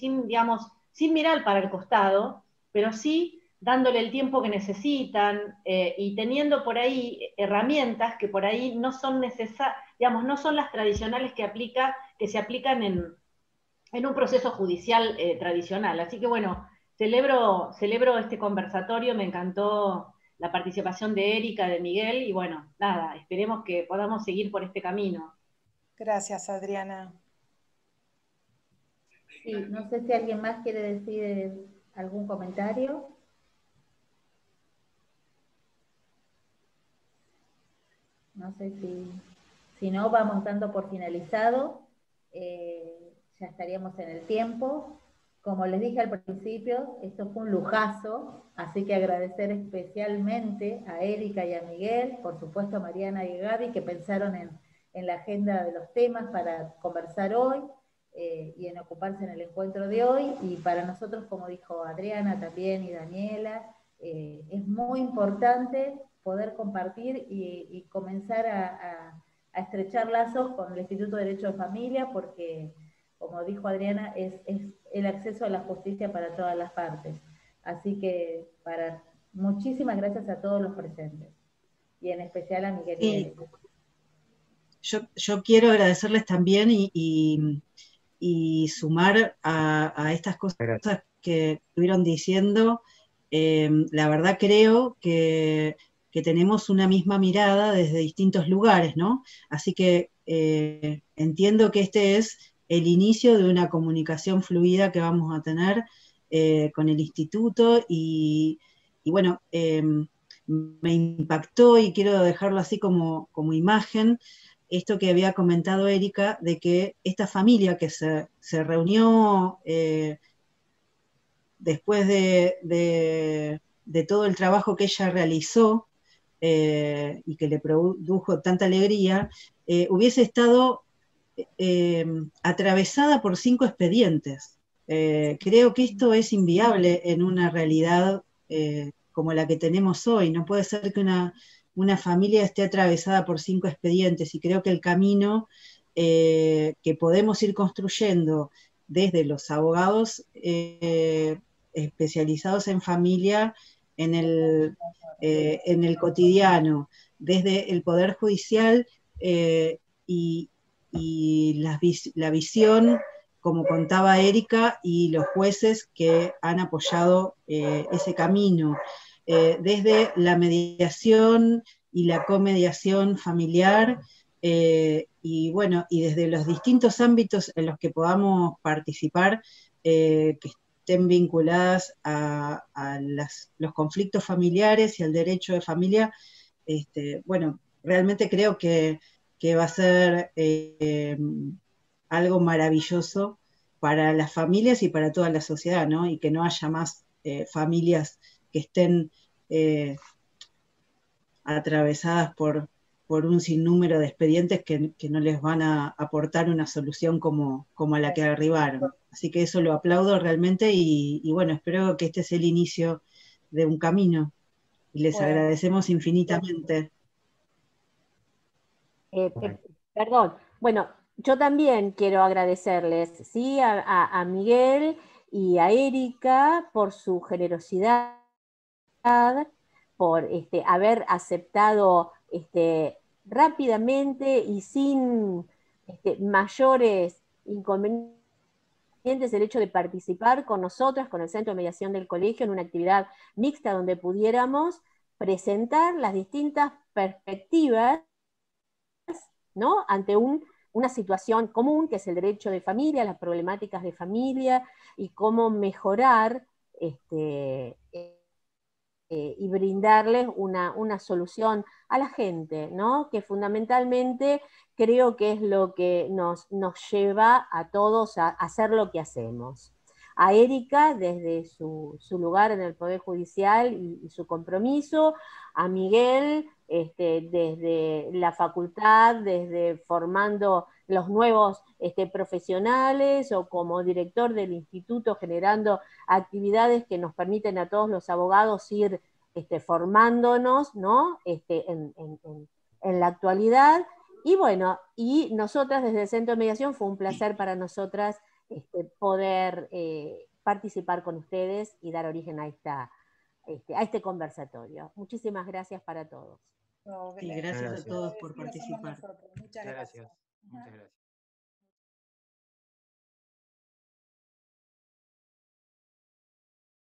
mirar para el costado, pero sí dándole el tiempo que necesitan y teniendo por ahí herramientas que por ahí no son no son las tradicionales que se aplican en un proceso judicial tradicional. Así que bueno, celebro este conversatorio, me encantó la participación de Erika, de Miguel, y bueno, nada, esperemos que podamos seguir por este camino. Gracias, Adriana. Sí, no sé si alguien más quiere decir algún comentario. No sé si no, vamos dando por finalizado. Ya estaríamos en el tiempo. Como les dije al principio, esto fue un lujazo, así que agradecer especialmente a Erika y a Miguel, por supuesto a Mariana y Gaby, que pensaron en la agenda de los temas para conversar hoy y en ocuparse en el encuentro de hoy. Y para nosotros, como dijo Adriana también y Daniela, es muy importante poder compartir y comenzar a estrechar lazos con el Instituto de Derecho de Familia, porque, como dijo Adriana, es el acceso a la justicia para todas las partes. Así que muchísimas gracias a todos los presentes, y en especial a Miguel y Erika. Yo quiero agradecerles también y sumar a estas cosas que estuvieron diciendo. La verdad creo que tenemos una misma mirada desde distintos lugares, ¿no? Así que entiendo que este es el inicio de una comunicación fluida que vamos a tener con el instituto y bueno, me impactó y quiero dejarlo así como imagen, esto que había comentado Erika, de que esta familia que se reunió después de todo el trabajo que ella realizó y que le produjo tanta alegría, hubiese estado atravesada por 5 expedientes. Creo que esto es inviable en una realidad como la que tenemos hoy. No puede ser que una familia esté atravesada por 5 expedientes, y creo que el camino que podemos ir construyendo desde los abogados especializados en familia, en el cotidiano, desde el Poder Judicial y la visión, como contaba Erika, y los jueces que han apoyado ese camino, desde la mediación y la comediación familiar, y bueno, y desde los distintos ámbitos en los que podamos participar, que estén vinculadas a los conflictos familiares y al derecho de familia. Bueno, realmente creo que va a ser algo maravilloso para las familias y para toda la sociedad, ¿no? Y que no haya más familias que estén atravesadas por un sinnúmero de expedientes que no les van a aportar una solución como a la que arribaron. Así que eso lo aplaudo realmente y bueno, espero que este sea el inicio de un camino y les agradecemos infinitamente. Perdón, bueno, yo también quiero agradecerles, ¿sí? a Miguel y a Erika por su generosidad, por haber aceptado rápidamente y sin mayores inconvenientes el hecho de participar con nosotras, con el Centro de Mediación del Colegio, en una actividad mixta donde pudiéramos presentar las distintas perspectivas, ¿no? Ante un una situación común, que es el derecho de familia, las problemáticas de familia, y cómo mejorar y brindarles una solución a la gente, ¿no? Que fundamentalmente creo que es lo que nos lleva a todos a hacer lo que hacemos. A Erika, desde su lugar en el Poder Judicial y su compromiso, a Miguel, desde la facultad, desde formando los nuevos profesionales, o como director del instituto generando actividades que nos permiten a todos los abogados ir formándonos, ¿no? En la actualidad. Y bueno, y nosotras desde el Centro de Mediación fue un placer para nosotras poder participar con ustedes y dar origen a este conversatorio. Muchísimas gracias para todos. No, Sí, gracias a todos por agradecidos somos participar. nosotros. Muchas gracias. Muchas gracias.